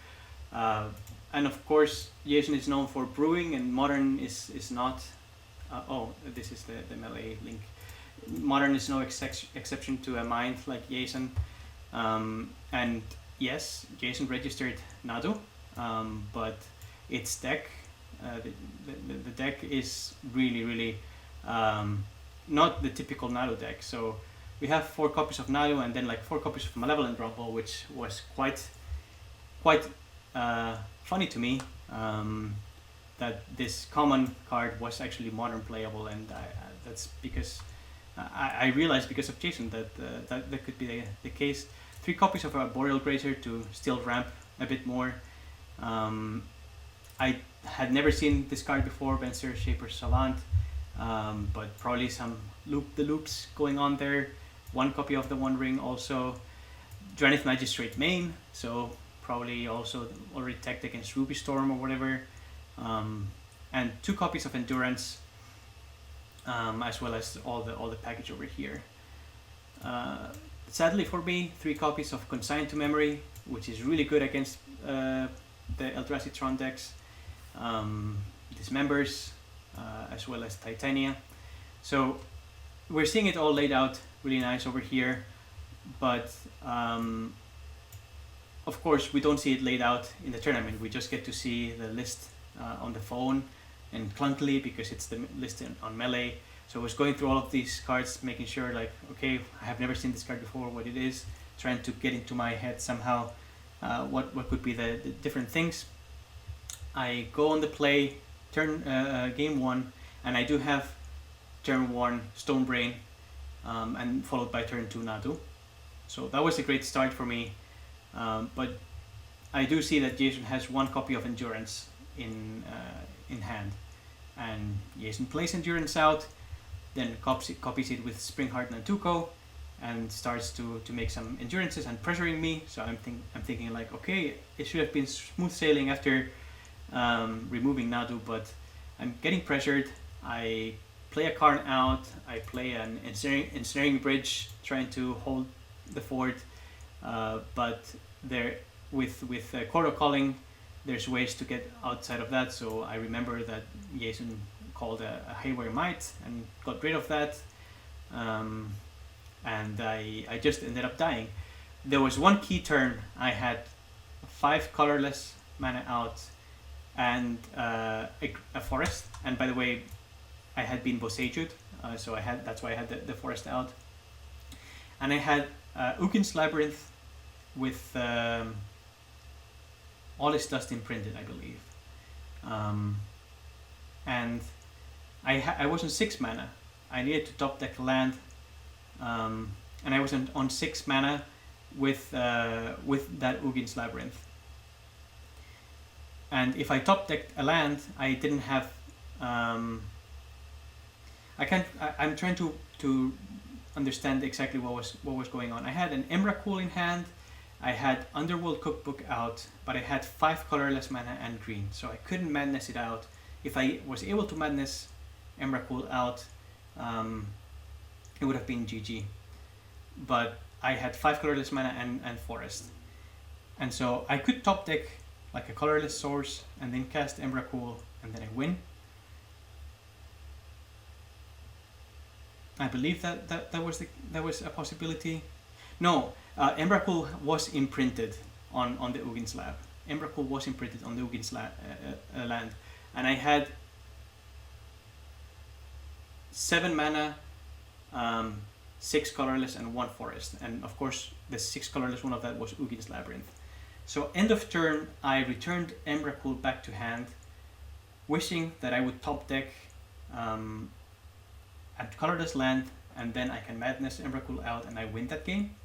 and of course Jason is known for brewing, and Modern is not. This is the melee link. Modern is no exception to a mind like Jason, and yes, Jason registered Nadu, but its deck, the deck is really not the typical Nadu deck. So we have 4 copies of Nadu and then like 4 copies of Malevolent Rumble, which was quite funny to me, that this common card was actually Modern playable, and that's because I realized because of Jason that could be the case. 3 copies of a Boreal Grazer to still ramp a bit more, I had never seen this card before, Venser, Shaper, Salant, but probably some loops going on there. One copy of the One Ring also. Dranith Magistrate main, so probably also already teched against Ruby Storm or whatever. And 2 copies of Endurance, as well as all the package over here. Sadly for me, 3 copies of Consigned to Memory, which is really good against the Eldrazi Tron decks. Dismembers, as well as Titania. So we're seeing it all laid out really nice over here, but of course we don't see it laid out in the tournament. We just get to see the list on the phone and clunkily because it's the list on Melee. So I was going through all of these cards, making sure like, okay, I have never seen this card before, what it is, trying to get into my head somehow what could be the different things. I go on the play, game 1, and I do have turn 1 Stone Brain, and followed by turn 2 Nadu. So that was a great start for me, but I do see that Jason has 1 copy of Endurance in hand, and Jason plays Endurance out, then copies it with Springheart and Tuco, and starts to make some endurances and pressuring me. So I'm thinking like, okay, it should have been smooth sailing after removing Nadu, but I'm getting pressured. I play a Karn out, I play an ensnaring bridge trying to hold the fort, but there with Koro calling, there's ways to get outside of that. So I remember that Jason called a Haywire Might and got rid of that, and I just ended up dying. There was one key turn. I had 5 colorless mana out and a forest, and by the way, I had been Boseju'd, so that's why I had the forest out, and I had Ugin's Labyrinth with All Is Dust imprinted, I believe, and I was on 6 mana. I needed to top deck land, and I was on 6 mana with that Ugin's Labyrinth. And if I top decked a land, I didn't have. I'm trying to understand exactly what was going on. I had an Emrakul in hand. I had Underworld Cookbook out, but I had 5 colorless mana and green, so I couldn't madness it out. If I was able to madness Emrakul out, it would have been GG. But I had 5 colorless mana and forest, and so I could top deck like a colorless source and then cast Emrakul and then I win. I believe that was a possibility. No, Emrakul was imprinted on the Ugin's Lab. Emrakul was imprinted on the Ugin's land, and I had 7 mana, 6 colorless and 1 forest, and of course the 6 colorless one of that was Ugin's Labyrinth. So end of turn, I returned Emrakul back to hand, wishing that I would top deck at colorless land, and then I can madness Emrakul out and I win that game.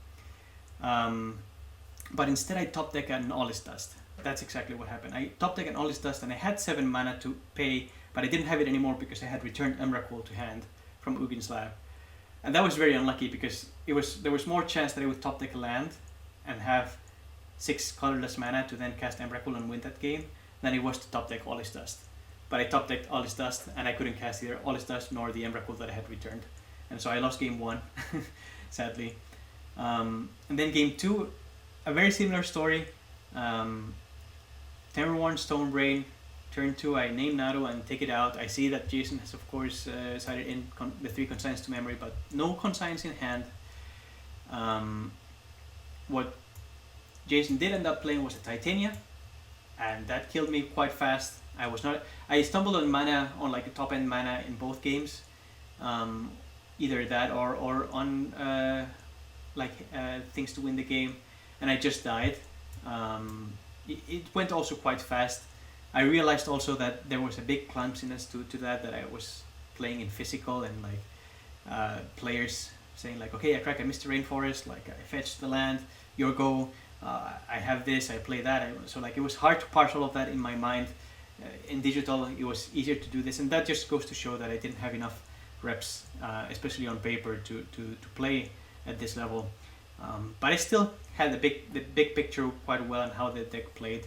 But instead I top deck an All Is Dust. That's exactly what happened. I top deck an All Is Dust and I had 7 mana to pay, but I didn't have it anymore because I had returned Emrakul to hand from Ugin's Lab. And that was very unlucky because there was more chance that I would top deck a land and have 6 colorless mana to then cast Emrakul and win that game than it was to top deck All Is Dust. But I top decked All Is Dust and I couldn't cast either All Is Dust nor the Emrakul that I had returned. And so I lost game 1, sadly. And then game 2, a very similar story. Turn 1 Stone Brain, turn 2 I name Nadu and take it out. I see that Jason has of course sided in the 3 consigns to memory, but no consigns in hand. What Jason did end up playing was a Titania, and that killed me quite fast. I stumbled on mana, on like a top end mana in both games, either that or on things to win the game, and I just died. It went also quite fast. I realized also that there was a big clumsiness to that I was playing in physical, and like players saying like, okay, I crack a Misty Rainforest, like I fetch the land, your go, I have this, I play that. So like it was hard to parse all of that in my mind, in digital it was easier to do this, and that just goes to show that I didn't have enough reps, especially on paper, to play at this level. But I still had the big picture quite well on how the deck played,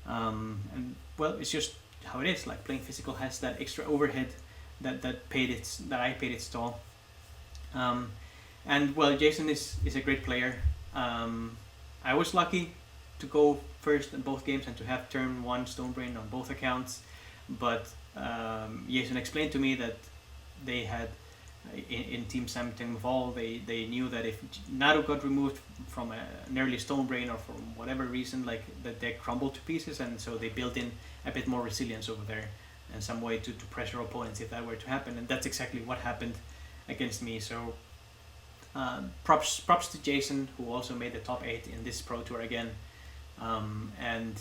and well, it's just how it is. Like, playing physical has that extra overhead that I paid its toll. And well, Jason is a great player. I was lucky to go first in both games and to have turn 1 Stonebrain on both accounts, but Jason explained to me that they had in Team Samteng Vol, they knew that if Nadu got removed from an early Stonebrain or for whatever reason, like, the deck crumbled to pieces, and so they built in a bit more resilience over there and some way to pressure opponents if that were to happen, and that's exactly what happened against me. So props to Jason, who also made the top 8 in this Pro Tour again, and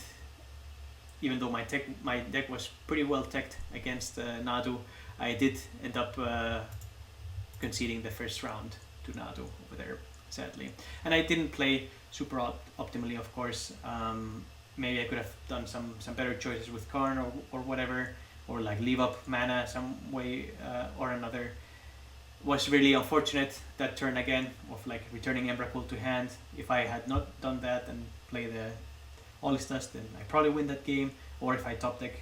even though my deck was pretty well teched against Nadu, I did end up conceding the first round to Nadu over there, sadly. And I didn't play super optimally, of course. Maybe I could have done some better choices with Karn or whatever, or like leave up mana some way or another. Was really unfortunate that turn again of like returning Emrakul to hand. If I had not done that and play the Olistas, then I probably win that game. Or if I top deck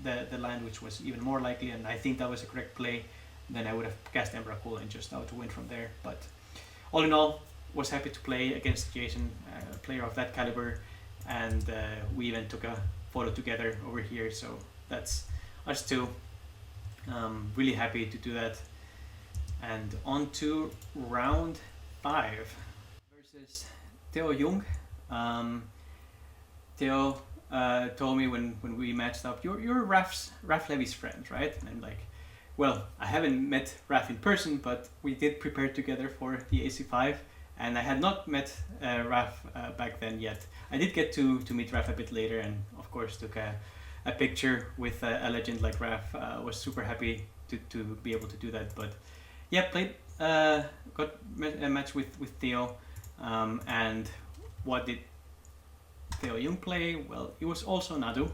the land, which was even more likely, and I think that was a correct play, then I would have cast Emrakul and just out to win from there. But all in all, was happy to play against Jason, a player of that caliber, and we even took a photo together over here, so that's us two. Really happy to do that. And on to round 5 versus Theo Jung. Theo told me when we matched up, you're Raf Levy's friend, right? And I'm like, well, I haven't met Raf in person, but we did prepare together for the AC5, and I had not met Raf back then yet. I did get to meet Raf a bit later, and of course took a picture with a legend like Raf. Was super happy to be able to do that. But yeah, got a match with Theo, and what did Theo Jung play? Well, it was also Nadu.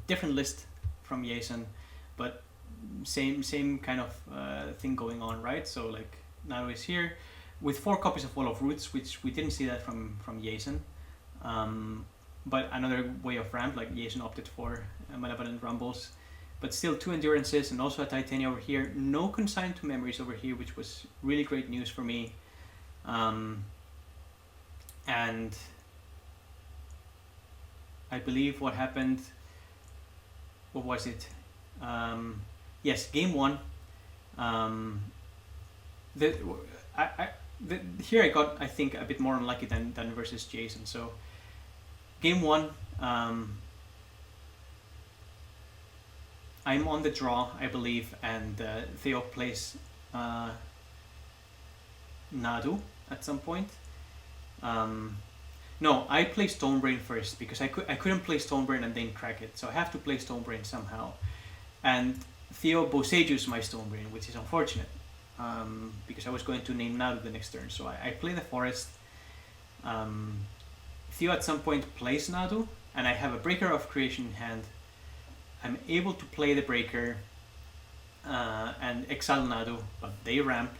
Different list from Jason, but same kind of thing going on, right? So like, Nadu is here with 4 copies of Wall of Roots, which we didn't see that from Jason. But another way of ramp, like Jason opted for Malevolent Rumbles. But still 2 Endurances and also a Titania over here. No Consigned to Memories over here, which was really great news for me. And I believe what happened, what was it? Yes, game 1. Here I got, I think, a bit more unlucky than versus Jason. So game 1, I'm on the draw, I believe, and Theo plays Nadu at some point. No, I play Stonebrain first because I couldn't play Stonebrain and then crack it, so I have to play Stonebrain somehow. And Theo Boseju's my Stonebrain, which is unfortunate, because I was going to name Nadu the next turn. So I play the Forest. Theo at some point plays Nadu, and I have a Breaker of Creation in hand. I'm able to play the Breaker and exile Nadu, but they ramp,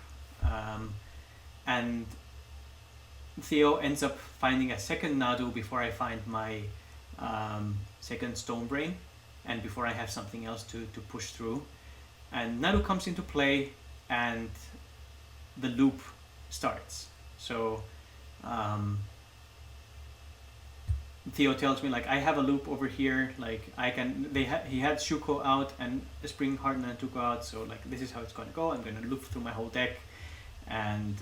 and Theo ends up finding a second Nadu before I find my second Stonebrain, and before I have something else to push through. And Nadu comes into play, and the loop starts. So Theo tells me, like, I have a loop over here, like I can, he had Shuko out and a Spring Harden and Tuko out, so like this is how it's gonna go. I'm gonna loop through my whole deck, and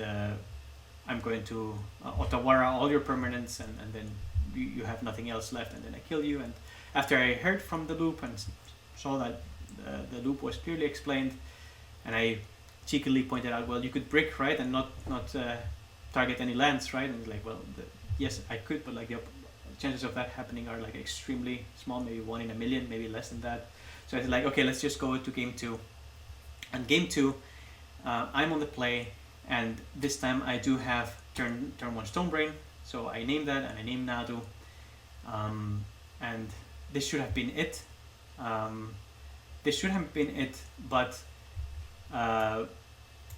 I'm going to Otawara all your permanents, and then you have nothing else left, and then I kill you. And after I heard from the loop and saw that the loop was clearly explained, and I cheekily pointed out, well, you could brick, right, and not target any lands, right? And like, well, yes, I could, but like the chances of that happening are like extremely small, maybe 1 in a million, maybe less than that. So I was like, okay, let's just go to game 2. And game 2, I'm on the play, and this time I do have turn 1 Stonebrain, so I name that, and I name Nadu, and this should have been it. This should have been it, but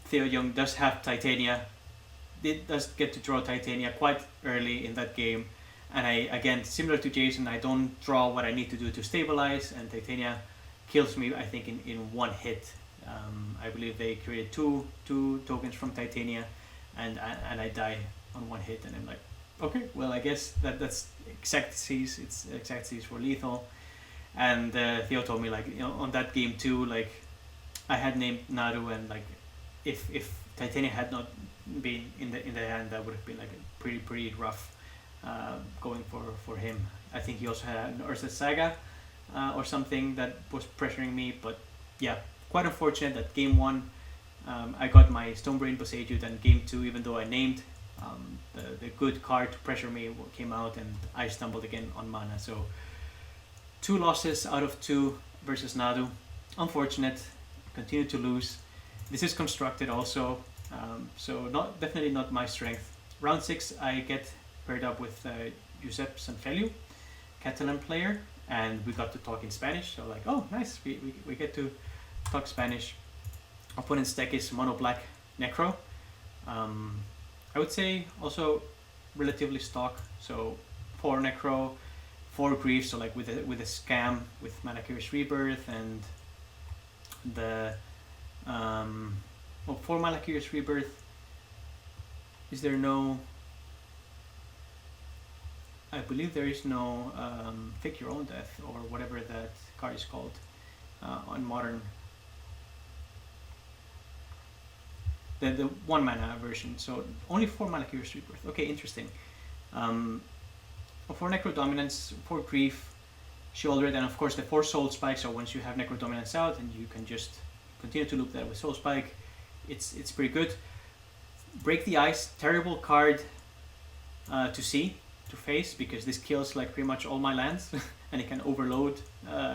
Theo Jung does have Titania. It does get to draw Titania quite early in that game, and I, again, similar to Jason, I don't draw what I need to do to stabilize, and Titania kills me, I think, in one hit. I believe they created two tokens from Titania, and I die on one hit, and I'm like, okay, well, I guess that's exact C's. It's exact C's for lethal. And Theo told me, like, you know, on that game too, like, I had named Naru, and like, if Titania had not been in the hand, that would have been like a pretty rough going for him. I think he also had an Ursa Saga or something that was pressuring me, but yeah, quite unfortunate that game 1 I got my Stonebrain Boseiju, and game 2, even though I named the good card to pressure me, came out, and I stumbled again on mana. So 2 losses out of 2 versus Nadu. Unfortunate. Continue to lose. This is constructed also, so definitely not my strength. Round 6, I get paired up with Josep Sanfeliu, Catalan player, and we got to talk in Spanish. So like, oh, nice, we get to talk Spanish. Opponent's deck is mono black Necro. I would say also relatively stock. So 4 Necro, 4 Grief. So like with a scam with Mana Curious Rebirth, and the 4 Mana Curious Rebirth. Is there no? I believe there is no Fake Your Own Death or whatever that card is called on Modern. The 1 mana version, so only 4 Mana Curious Rebirth. Okay, interesting. 4 Necro Dominance, 4 Grief, Shieldred, and of course the 4 Soul Spike. So once you have Necro Dominance out, and you can just continue to loop that with Soul Spike, it's pretty good. Break the Ice, terrible card to face, because this kills like pretty much all my lands, and it can overload,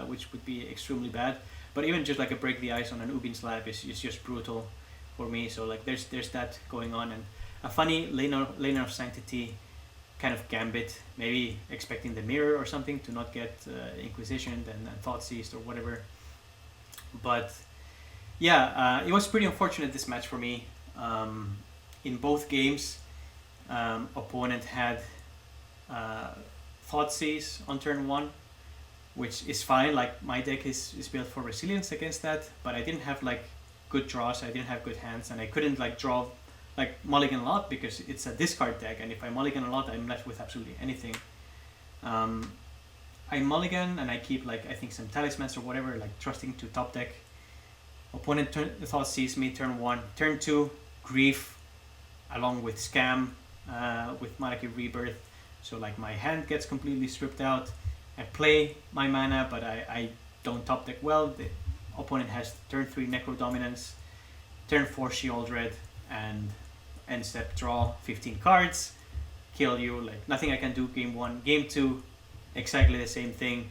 which would be extremely bad. But even just like a Break the Ice on an Ubin Slab is just brutal for me. So like there's that going on, and a funny Lane of Sanctity kind of gambit, maybe expecting the Mirror or something to not get Inquisitioned and Thought Seized or whatever. But yeah, it was pretty unfortunate, this match for me. In both games, opponent had Thought Seize on turn 1, which is fine. Like, my deck is built for resilience against that, but I didn't have like good draws, I didn't have good hands, and I couldn't like draw, like mulligan a lot, because it's a discard deck, and if I mulligan a lot, I'm left with absolutely anything. I mulligan, and I keep like, I think, some talismans or whatever, like trusting to top deck. Opponent Thought Sees me turn 1. Turn 2, Grief, along with Scam, with Mana Curious Rebirth. So like my hand gets completely stripped out. I play my mana, but I don't top deck well. The opponent has turn 3 Necro Dominance, turn 4 Shieldred, and end step draw 15 cards, kill you. Like, nothing I can do game 1. Game 2, exactly the same thing.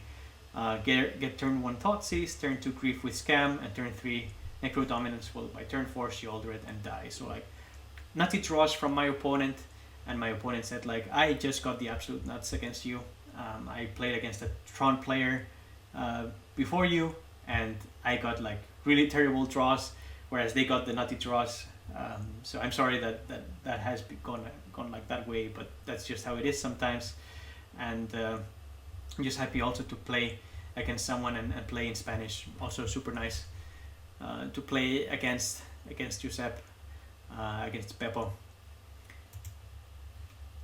Get turn 1 Thought Seize, turn 2 Grief with Scam, and turn 3 Necro Dominance, followed by turn 4 Shieldred, and die. So like, nutty draws from my opponent, and my opponent said like, I just got the absolute nuts against you. I played against a Tron player before you, and I got like really terrible draws, whereas they got the nutty draws. So I'm sorry that has gone like that way, but that's just how it is sometimes. And I'm just happy also to play against someone and play in Spanish. Also super nice to play against Josep, against Beppo.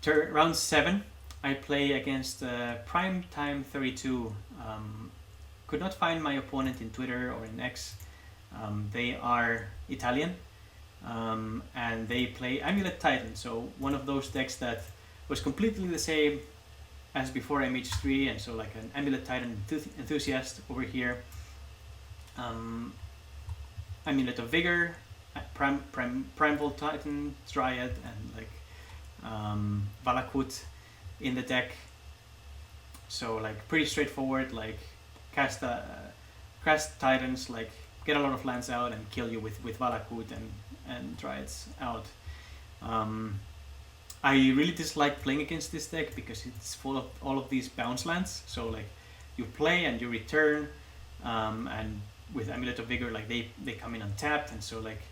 Round 7, I play against Prime Time 32. Could not find my opponent in Twitter or in X. They are Italian, and they play Amulet Titan, so one of those decks that was completely the same as before MH3, and so like an Amulet Titan enthusiast over here. Amulet of Vigor, Primeval Titan, Dryad, and like Valakut in the deck. So like pretty straightforward, like cast Titans, like get a lot of lands out and kill you with Valakut and Dryads out. I really dislike playing against this deck because it's full of all of these bounce lands. So like you play and you return, and with Amulet of Vigor, like they come in untapped, and so like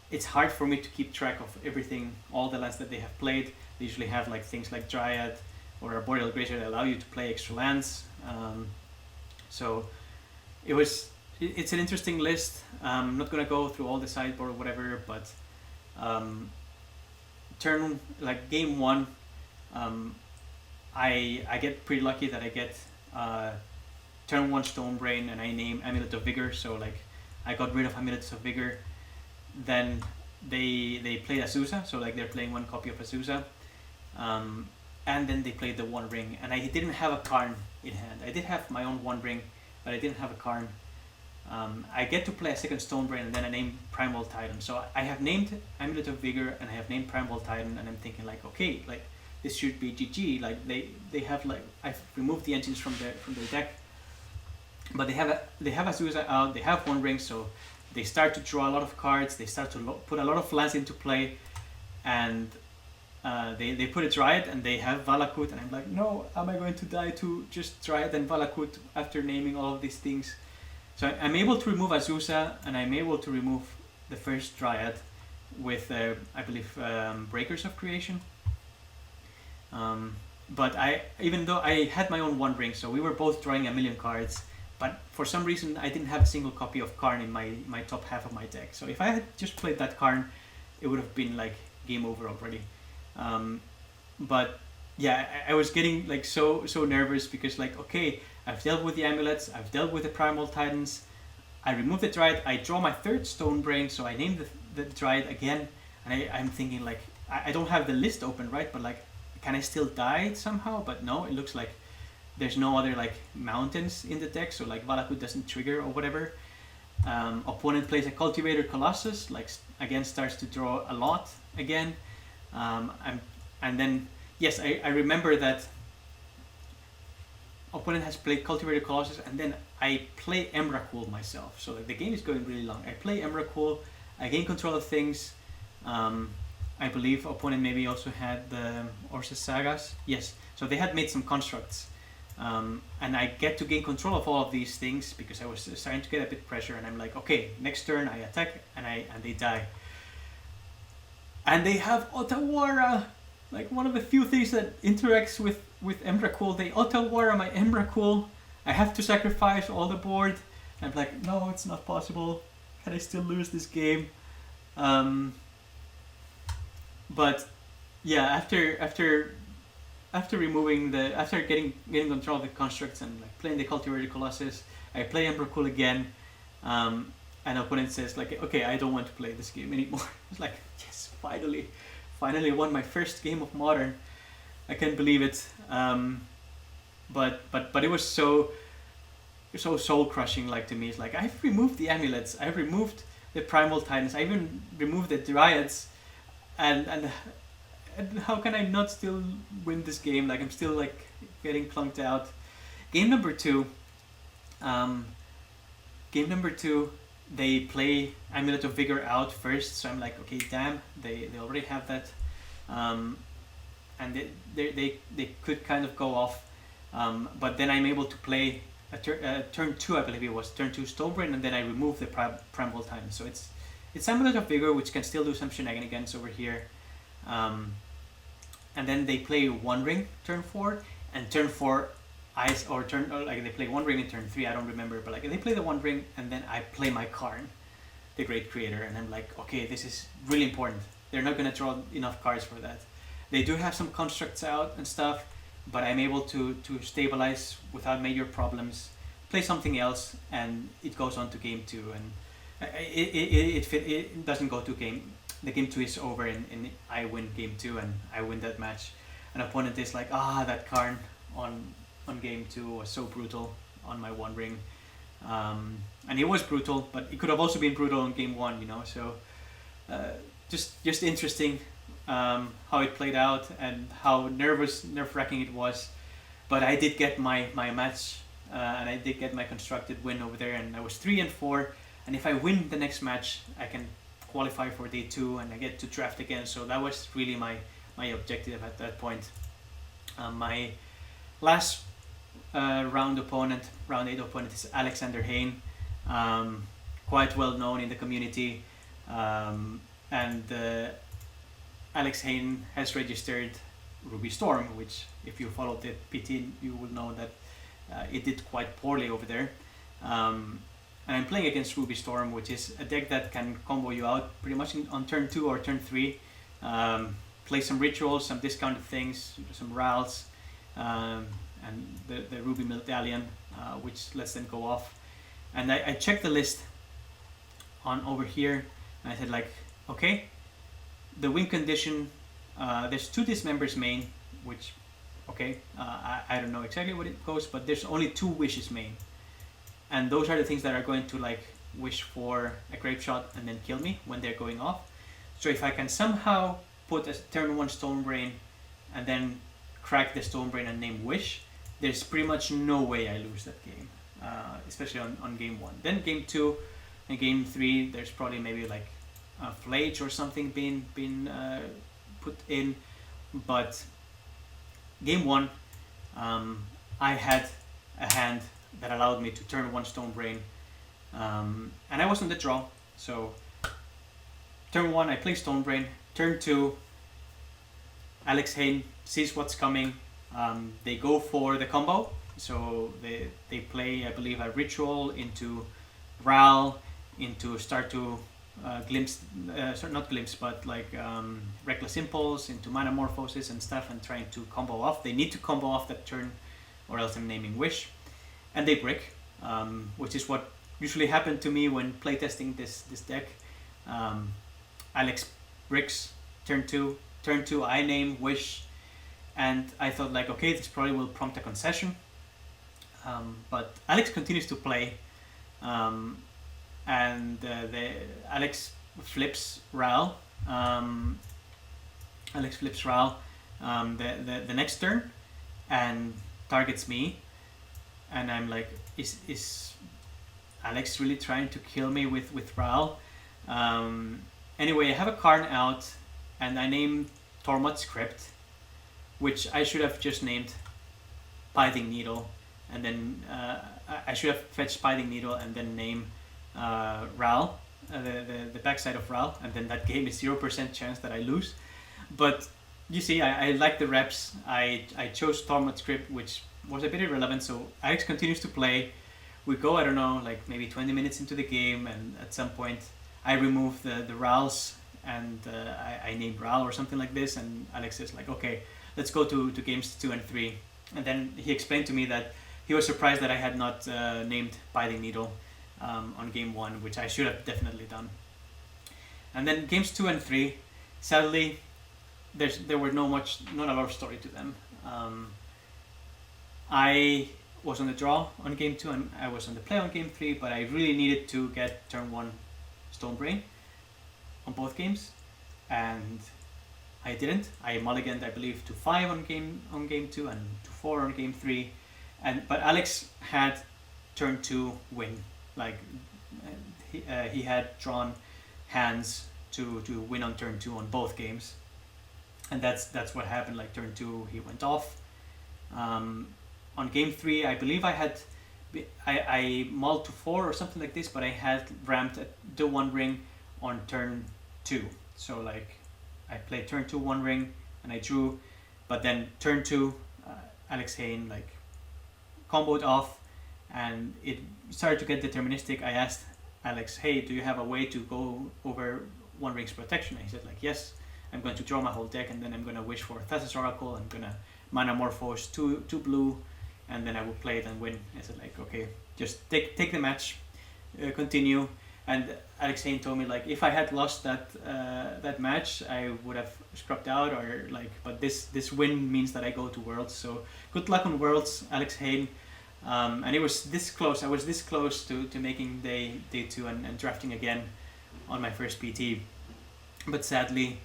it's hard for me to keep track of everything, all the lands that they have played. They usually have like things like Dryad or Arboreal Grazer that allow you to play extra lands. So it's an interesting list. I'm not gonna go through all the sideboard or whatever, but game one, I get pretty lucky that I get turn one Stonebrain and I name Amulet of Vigor. So like I got rid of Amulet of Vigor. Then they played Azusa, so like they're playing one copy of Azusa, and then they played the One Ring, and I didn't have a Karn in hand. I did have my own One Ring, but I didn't have a Karn. I get to play a second Stonebrain, and then I name Primal Titan. So I have named Amulet of Vigor, and I have named Primal Titan, and I'm thinking like, okay, like this should be GG. Like they have like I've removed the engines from their deck, but they have Azusa out. They have One Ring, so they start to draw a lot of cards. They start to put a lot of lands into play, and they put a Dryad and they have Valakut, and I'm like, no, am I going to die to just Dryad and Valakut after naming all of these things? So I'm able to remove Azusa, and I'm able to remove the first Dryad with, I believe, Breakers of Creation. But even though I had my own One Ring, so we were both drawing a million cards, but for some reason I didn't have a single copy of Karn in my top half of my deck. So if I had just played that Karn, it would have been like game over already. But yeah, I was getting like so nervous because like, okay, I've dealt with the amulets, I've dealt with the Primal Titans, I removed the Dryad, I draw my third Stonebrain, so I named the Dryad again, and I'm thinking like, I don't have the list open, right? But like, can I still die somehow? But no, it looks like there's no other like mountains in the deck, so like Valakut doesn't trigger or whatever. Opponent plays a Cultivator Colossus, like again starts to draw a lot again. And then yes, I remember that opponent has played Cultivator Colossus, and then I play Emrakul myself. So like the game is going really long. I play Emrakul, I gain control of things. I believe opponent maybe also had the Urza's Sagas. Yes, so they had made some constructs. And I get to gain control of all of these things because I was starting to get a bit pressure, and I'm like, okay, next turn I attack, and they die. And they have Otawara, like one of the few things that interacts with Emrakul. They Otawara my Emrakul. I have to sacrifice all the board. I'm like, no, it's not possible. Can I still lose this game? But yeah, after getting control of the constructs and like playing the Cultivated Colossus, I play Emrakul again, and opponent says like, okay, I don't want to play this game anymore. It's like, yes, finally won my first game of Modern. I can't believe it. But it was so soul crushing, like to me. It's like, I've removed the amulets, I've removed the Primal Titans, I even removed the Dryads, and how can I not still win this game? Like I'm still like getting clunked out. Game number two, they play Amulet of Vigor out first, so I'm like, okay, damn, they already have that, and they could kind of go off, but then I'm able to play turn two, I believe it was turn two Stonebrain, and then I remove the Primal Titan. So it's Amulet of Vigor, which can still do some shenanigans over here. And then they play One Ring turn 4, and turn 4 they play One Ring in turn 3, I don't remember, but like they play the One Ring, and then I play my Karn, the Great Creator, and I'm like, okay, this is really important. They're not gonna draw enough cards for that. They do have some constructs out and stuff, but I'm able to stabilize without major problems, play something else, and it goes on to game 2, and it doesn't go to game. The game 2 is over, and I win game 2, and I win that match. An opponent is like, that Karn on game 2 was so brutal on my One Ring, and it was brutal, but it could have also been brutal on game 1, you know. So just interesting how it played out and how nerve-wracking it was. But I did get my match, and I did get my constructed win over there, and I was 3-4. And if I win the next match, I can qualify for day 2, and I get to draft again. So that was really my objective at that point. My last round opponent, round 8 opponent is Alexander Hayne, quite well known in the community, and Alex Hayne has registered Ruby Storm, which if you followed the PT you will know that it did quite poorly over there. And I'm playing against Ruby Storm, which is a deck that can combo you out pretty much on turn 2 or turn 3. Play some rituals, some discounted things, some Rals, and the Ruby Medallion, which lets them go off. And I checked the list on over here, and I said like, okay, the win condition, there's 2 Dismembers main, which, okay, I don't know exactly what it goes, but there's only 2 Wishes main. And those are the things that are going to like wish for a Grape Shot and then kill me when they're going off. So if I can somehow put a turn 1 Stonebrain and then crack the Stonebrain and name Wish, there's pretty much no way I lose that game, especially on game 1. Then game 2 and game 3, there's probably maybe like a Flage or something being put in, but game 1, I had a hand that allowed me to turn 1 Stonebrain, and I was on the draw. So turn 1 I play Stonebrain, turn 2 Alex Hayne sees what's coming, they go for the combo, so they play, I believe, a Ritual into Ral, into start to glimpse, sorry, not glimpse, but like Reckless Impulse, into Manamorphosis and stuff, and trying to combo off. They need to combo off that turn or else I'm naming Wish. And they brick, which is what usually happened to me when playtesting this deck. Alex bricks, turn 2. Turn 2 I name Wish, and I thought like, okay, this probably will prompt a concession. But Alex continues to play, and Alex flips Ral. Alex flips Ral the next turn and targets me. And I'm like, is Alex really trying to kill me with Ral? Anyway, I have a Karn out, and I name Tormod's Crypt, which I should have just named Pithing Needle, and then I should have fetched Pithing Needle and then name Ral, the backside of Ral, and then that game is 0% chance that I lose. But you see, I like the reps. I chose Tormod's Crypt, which was a bit irrelevant, so Alex continues to play. We go, I don't know, like maybe 20 minutes into the game, and at some point I remove the Rals, and I named Ral or something like this, and Alex is like, okay, let's go to games 2 and 3. And then he explained to me that he was surprised that I had not named Pithing Needle on game 1, which I should have definitely done. And then games 2 and 3, sadly, there were not a lot of story to them. I was on the draw on game 2 and I was on the play on game 3, but I really needed to get turn 1 Stonebrain on both games, and I didn't. I mulliganed, I believe, to 5 on game 2 and to 4 on game 3, but Alex had turn 2 win. Like he had drawn hands to win on turn 2 on both games, and that's what happened. Like turn 2 he went off. On game 3, I believe I mulled to 4 or something like this, but I had ramped the 1 ring on turn 2. So like I played turn 2 1 ring and I drew, but then turn 2 Alex Hayne like comboed off, and it started to get deterministic. I asked Alex, hey, do you have a way to go over 1 ring's protection? And he said like, yes, I'm going to draw my whole deck, and then I'm going to wish for Thassa's Oracle. I'm going to Manamorphose 2 blue, and then I will play it and win. I said like, okay, just take the match, continue. And Alex Hayne told me like, if I had lost that match, I would have scrubbed out, or like, but this win means that I go to Worlds. So good luck on Worlds, Alex Hayne. And it was this close. I was this close to making day 2 and drafting again on my first PT. But sadly,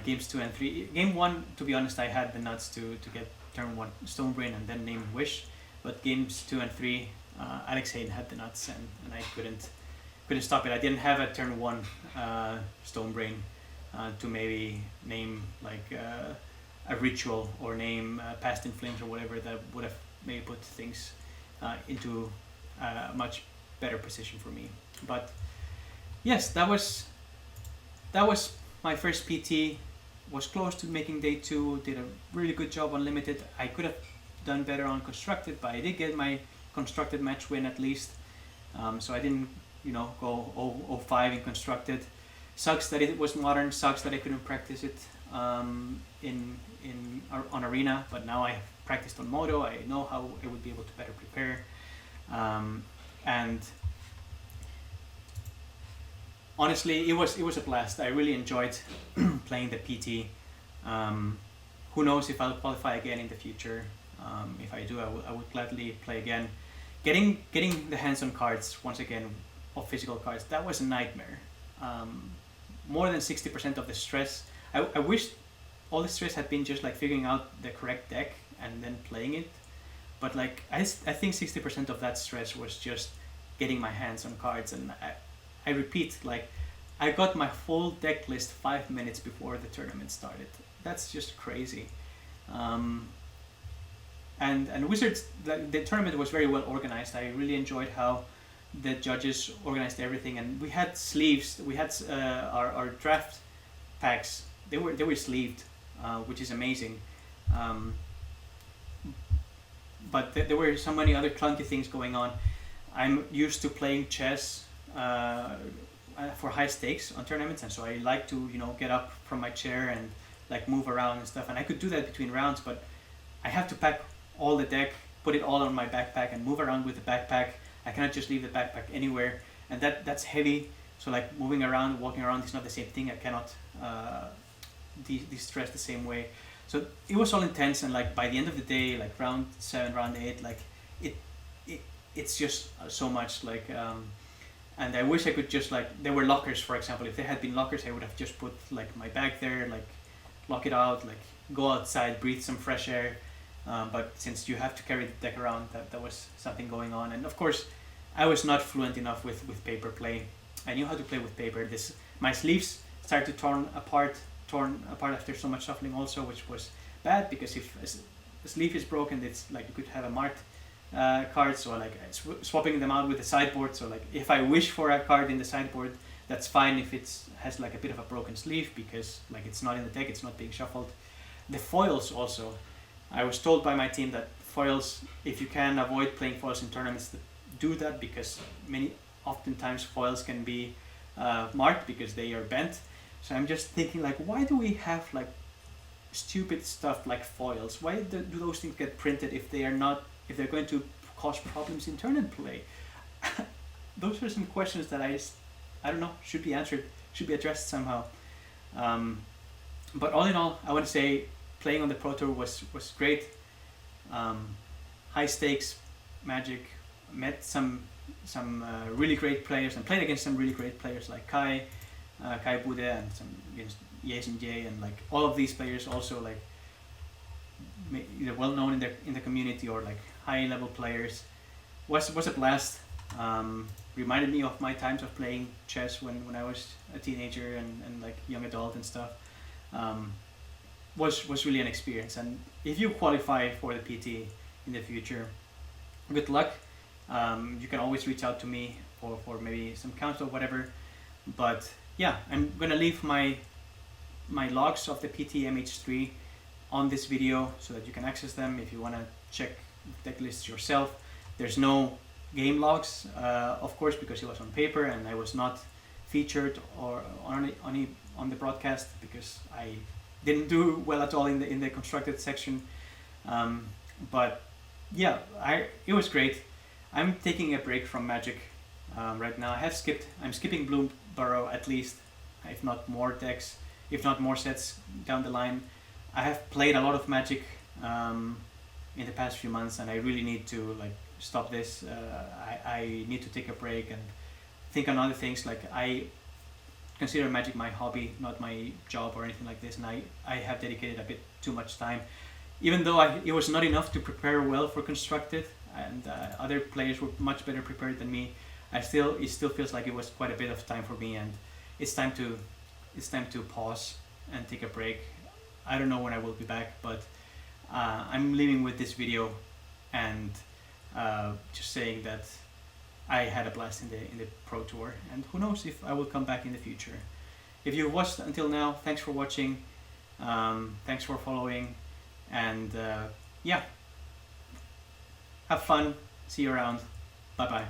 games 2 and 3. Game 1, to be honest, I had the nuts to get turn 1 Stonebrain and then name Wish. But games 2 and 3, Alex Hayne had the nuts, and I couldn't stop it. I didn't have a turn 1 Stonebrain to maybe name like a Ritual or name Past in Flames or whatever that would have maybe put things into a much better position for me. But yes, that was my first PT. Was close to making day 2. Did a really good job on limited. I could have done better on constructed, but I did get my constructed match win at least. So I didn't, go 0-5 in constructed. Sucks that it was modern. Sucks that I couldn't practice it on arena. But now I have practiced on moto. I know how I would be able to better prepare. And honestly, it was a blast. I really enjoyed playing the PT. Who knows if I'll qualify again in the future. If I do, I would gladly play again. Getting the hands on cards once again, of physical cards, that was a nightmare. More than 60% of the stress. I wish all the stress had been just like figuring out the correct deck and then playing it. But like I think 60% of that stress was just getting my hands on cards. And I repeat, like I got my full deck list 5 minutes before the tournament started. That's just crazy. And Wizards, the tournament was very well organized. I really enjoyed how the judges organized everything, and we had sleeves. We had our draft packs. They were sleeved, which is amazing. But there were so many other clunky things going on. I'm used to playing chess for high stakes on tournaments, and so I like to get up from my chair and like move around and stuff. And I could do that between rounds, but I have to pack all the deck, put it all on my backpack, and move around with the backpack. I cannot just leave the backpack anywhere, and that's heavy. So like moving around, walking around is not the same thing. I cannot de-stress the same way. So it was all intense, and like by the end of the day, like round 7, round 8, like it's just so much like. And I wish I could just like, there were lockers, for example. If there had been lockers, I would have just put like my bag there, like lock it out, like go outside, breathe some fresh air. But since you have to carry the deck around, that was something going on. And of course, I was not fluent enough with paper play. I knew how to play with paper. My sleeves started to torn apart after so much shuffling also, which was bad, because if a sleeve is broken, it's like you could have a marked card. So like swapping them out with the sideboard. So like if I wish for a card in the sideboard, that's fine if it has like a bit of a broken sleeve, because like it's not in the deck, it's not being shuffled. The foils also. I was told by my team that foils, if you can avoid playing foils in tournaments, do that, because oftentimes foils can be marked because they are bent. So I'm just thinking, like, why do we have like stupid stuff like foils? Why do those things get printed if they're going to cause problems in tournament play? Those are some questions that I don't know, should be answered, should be addressed somehow. But all in all, I want to say playing on the Pro Tour was great. High stakes Magic, met some really great players, and played against some really great players like Kai Budde, and some against Jason J, and like all of these players also like either well known in the community or like high level players. Was a blast. Reminded me of my times of playing chess when I was a teenager and like young adult and stuff. Was really an experience, and if you qualify for the PT in the future, good luck. You can always reach out to me for maybe some counsel or whatever. But yeah, I'm gonna leave my logs of the PT MH3 on this video so that you can access them if you want to check deck lists yourself. There's no game logs, of course, because it was on paper and I was not featured or on the broadcast because I didn't do well at all in the constructed section. But yeah, it was great. I'm taking a break from Magic right now. I'm skipping Bloom Burrow at least, if not more decks, if not more sets down the line. I have played a lot of Magic in the past few months, and I really need to like stop this. I need to take a break and think on other things. Like I consider Magic my hobby, not my job or anything like this, and I have dedicated a bit too much time. Even though it was not enough to prepare well for Constructed, and other players were much better prepared than me, it still feels like it was quite a bit of time for me, and it's time to pause and take a break. I don't know when I will be back, but I'm leaving with this video and just saying that I had a blast in the Pro Tour, and who knows if I will come back in the future. If you've watched until now, thanks for watching, thanks for following, and yeah, have fun, see you around, bye bye.